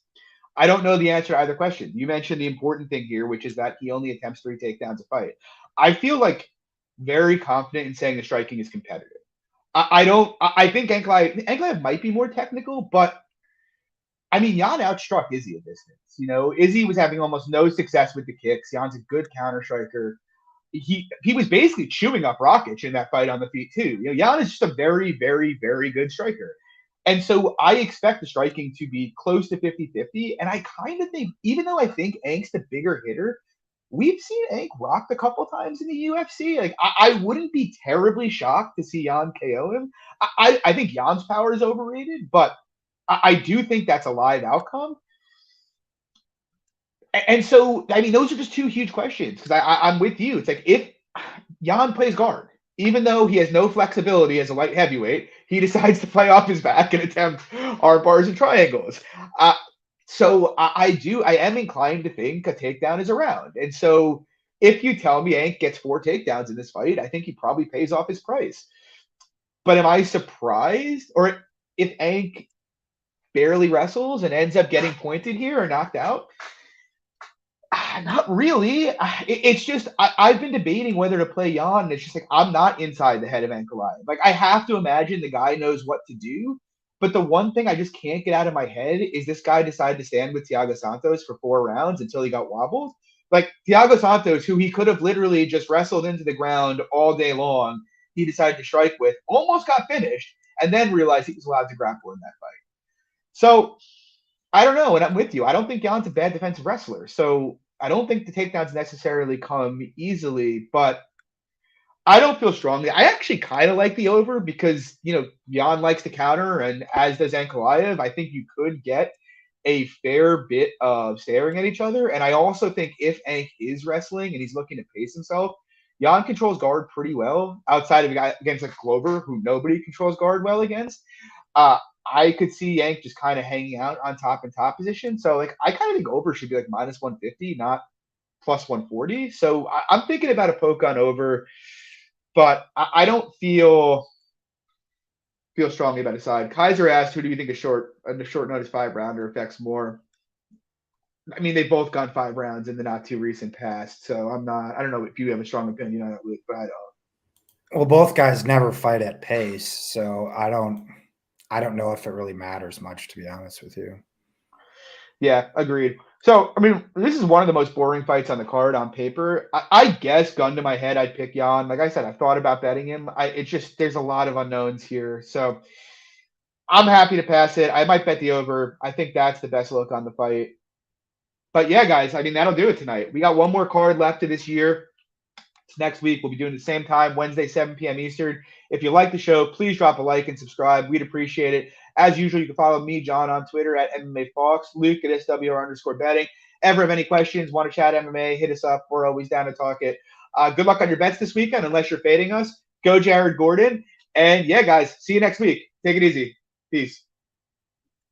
Speaker 1: I don't know the answer to either question. You mentioned the important thing here, which is that he only attempts 3 takedowns a fight. I feel like very confident in saying the striking is competitive. I think Ankalaev might be more technical, but I mean, Jan outstruck Izzy at distance. Izzy was having almost no success with the kicks. Jan's a good counter striker. He was basically chewing up Rakic in that fight on the feet too. Jan is just a very, very, very good striker. And so I expect the striking to be close to 50-50. And I kind of think, even though I think Ank's the bigger hitter, we've seen Ank rocked a couple times in the UFC. Like, I wouldn't be terribly shocked to see Jan KO him. I think Jan's power is overrated, but I do think that's a live outcome. And so, I mean, those are just two huge questions because I'm with you. It's like if Jan plays guard, even though he has no flexibility as a light heavyweight, he decides to play off his back and attempt arm bars and triangles. So I am inclined to think a takedown is around. And so if you tell me Ank gets 4 takedowns in this fight, I think he probably pays off his price. But am I surprised? Or if Ank barely wrestles and ends up getting pointed here or knocked out? Not really. It's just I've been debating whether to play Jan, and it's just like I'm not inside the head of Ankalaev. Like I have to imagine the guy knows what to do, but the one thing I just can't get out of my head is this guy decided to stand with Thiago Santos for 4 rounds until he got wobbled. Like Thiago Santos, who he could have literally just wrestled into the ground all day long, he decided to strike with, almost got finished, and then realized he was allowed to grapple in that fight. So I don't know, and I'm with you. I don't think Jan's a bad defensive wrestler, so I don't think the takedowns necessarily come easily, but I don't feel strongly. I actually kind of like the over because, Jan likes to counter, and as does Ankalaev. I think you could get a fair bit of staring at each other, and I also think if Ank is wrestling and he's looking to pace himself, Jan controls guard pretty well outside of a guy against like Glover, who nobody controls guard well against. I could see Yank just kind of hanging out on top and top position. So like I kind of think over should be like minus 150, not plus 140. So I'm thinking about a poke on over, but I don't feel strongly about a side. Kaiser asked, who do you think a short notice 5-rounder affects more? I mean, they've both gone 5 rounds in the not too recent past. So I don't know if you have a strong opinion on it, Luke, but I don't.
Speaker 2: Well, both guys never fight at pace. So I don't know if it really matters much, to be honest with you.
Speaker 1: Yeah, agreed. So, I mean, this is one of the most boring fights on the card on paper. I guess, gun to my head, I'd pick Jan. Like I said, I've thought about betting him. It's just there's a lot of unknowns here. So, I'm happy to pass it. I might bet the over. I think that's the best look on the fight. But yeah, guys, I mean, that'll do it tonight. We got one more card left of this year. It's next week. We'll be doing the same time, Wednesday, 7 p.m. Eastern. If you like the show, please drop a like and subscribe. We'd appreciate it. As usual, you can follow me, John, on Twitter at MMA Fox, Luke at SWR_betting. Ever have any questions, want to chat MMA, hit us up. We're always down to talk it. Good luck on your bets this weekend, unless you're fading us. Go Jared Gordon. And yeah, guys, see you next week. Take it easy. Peace.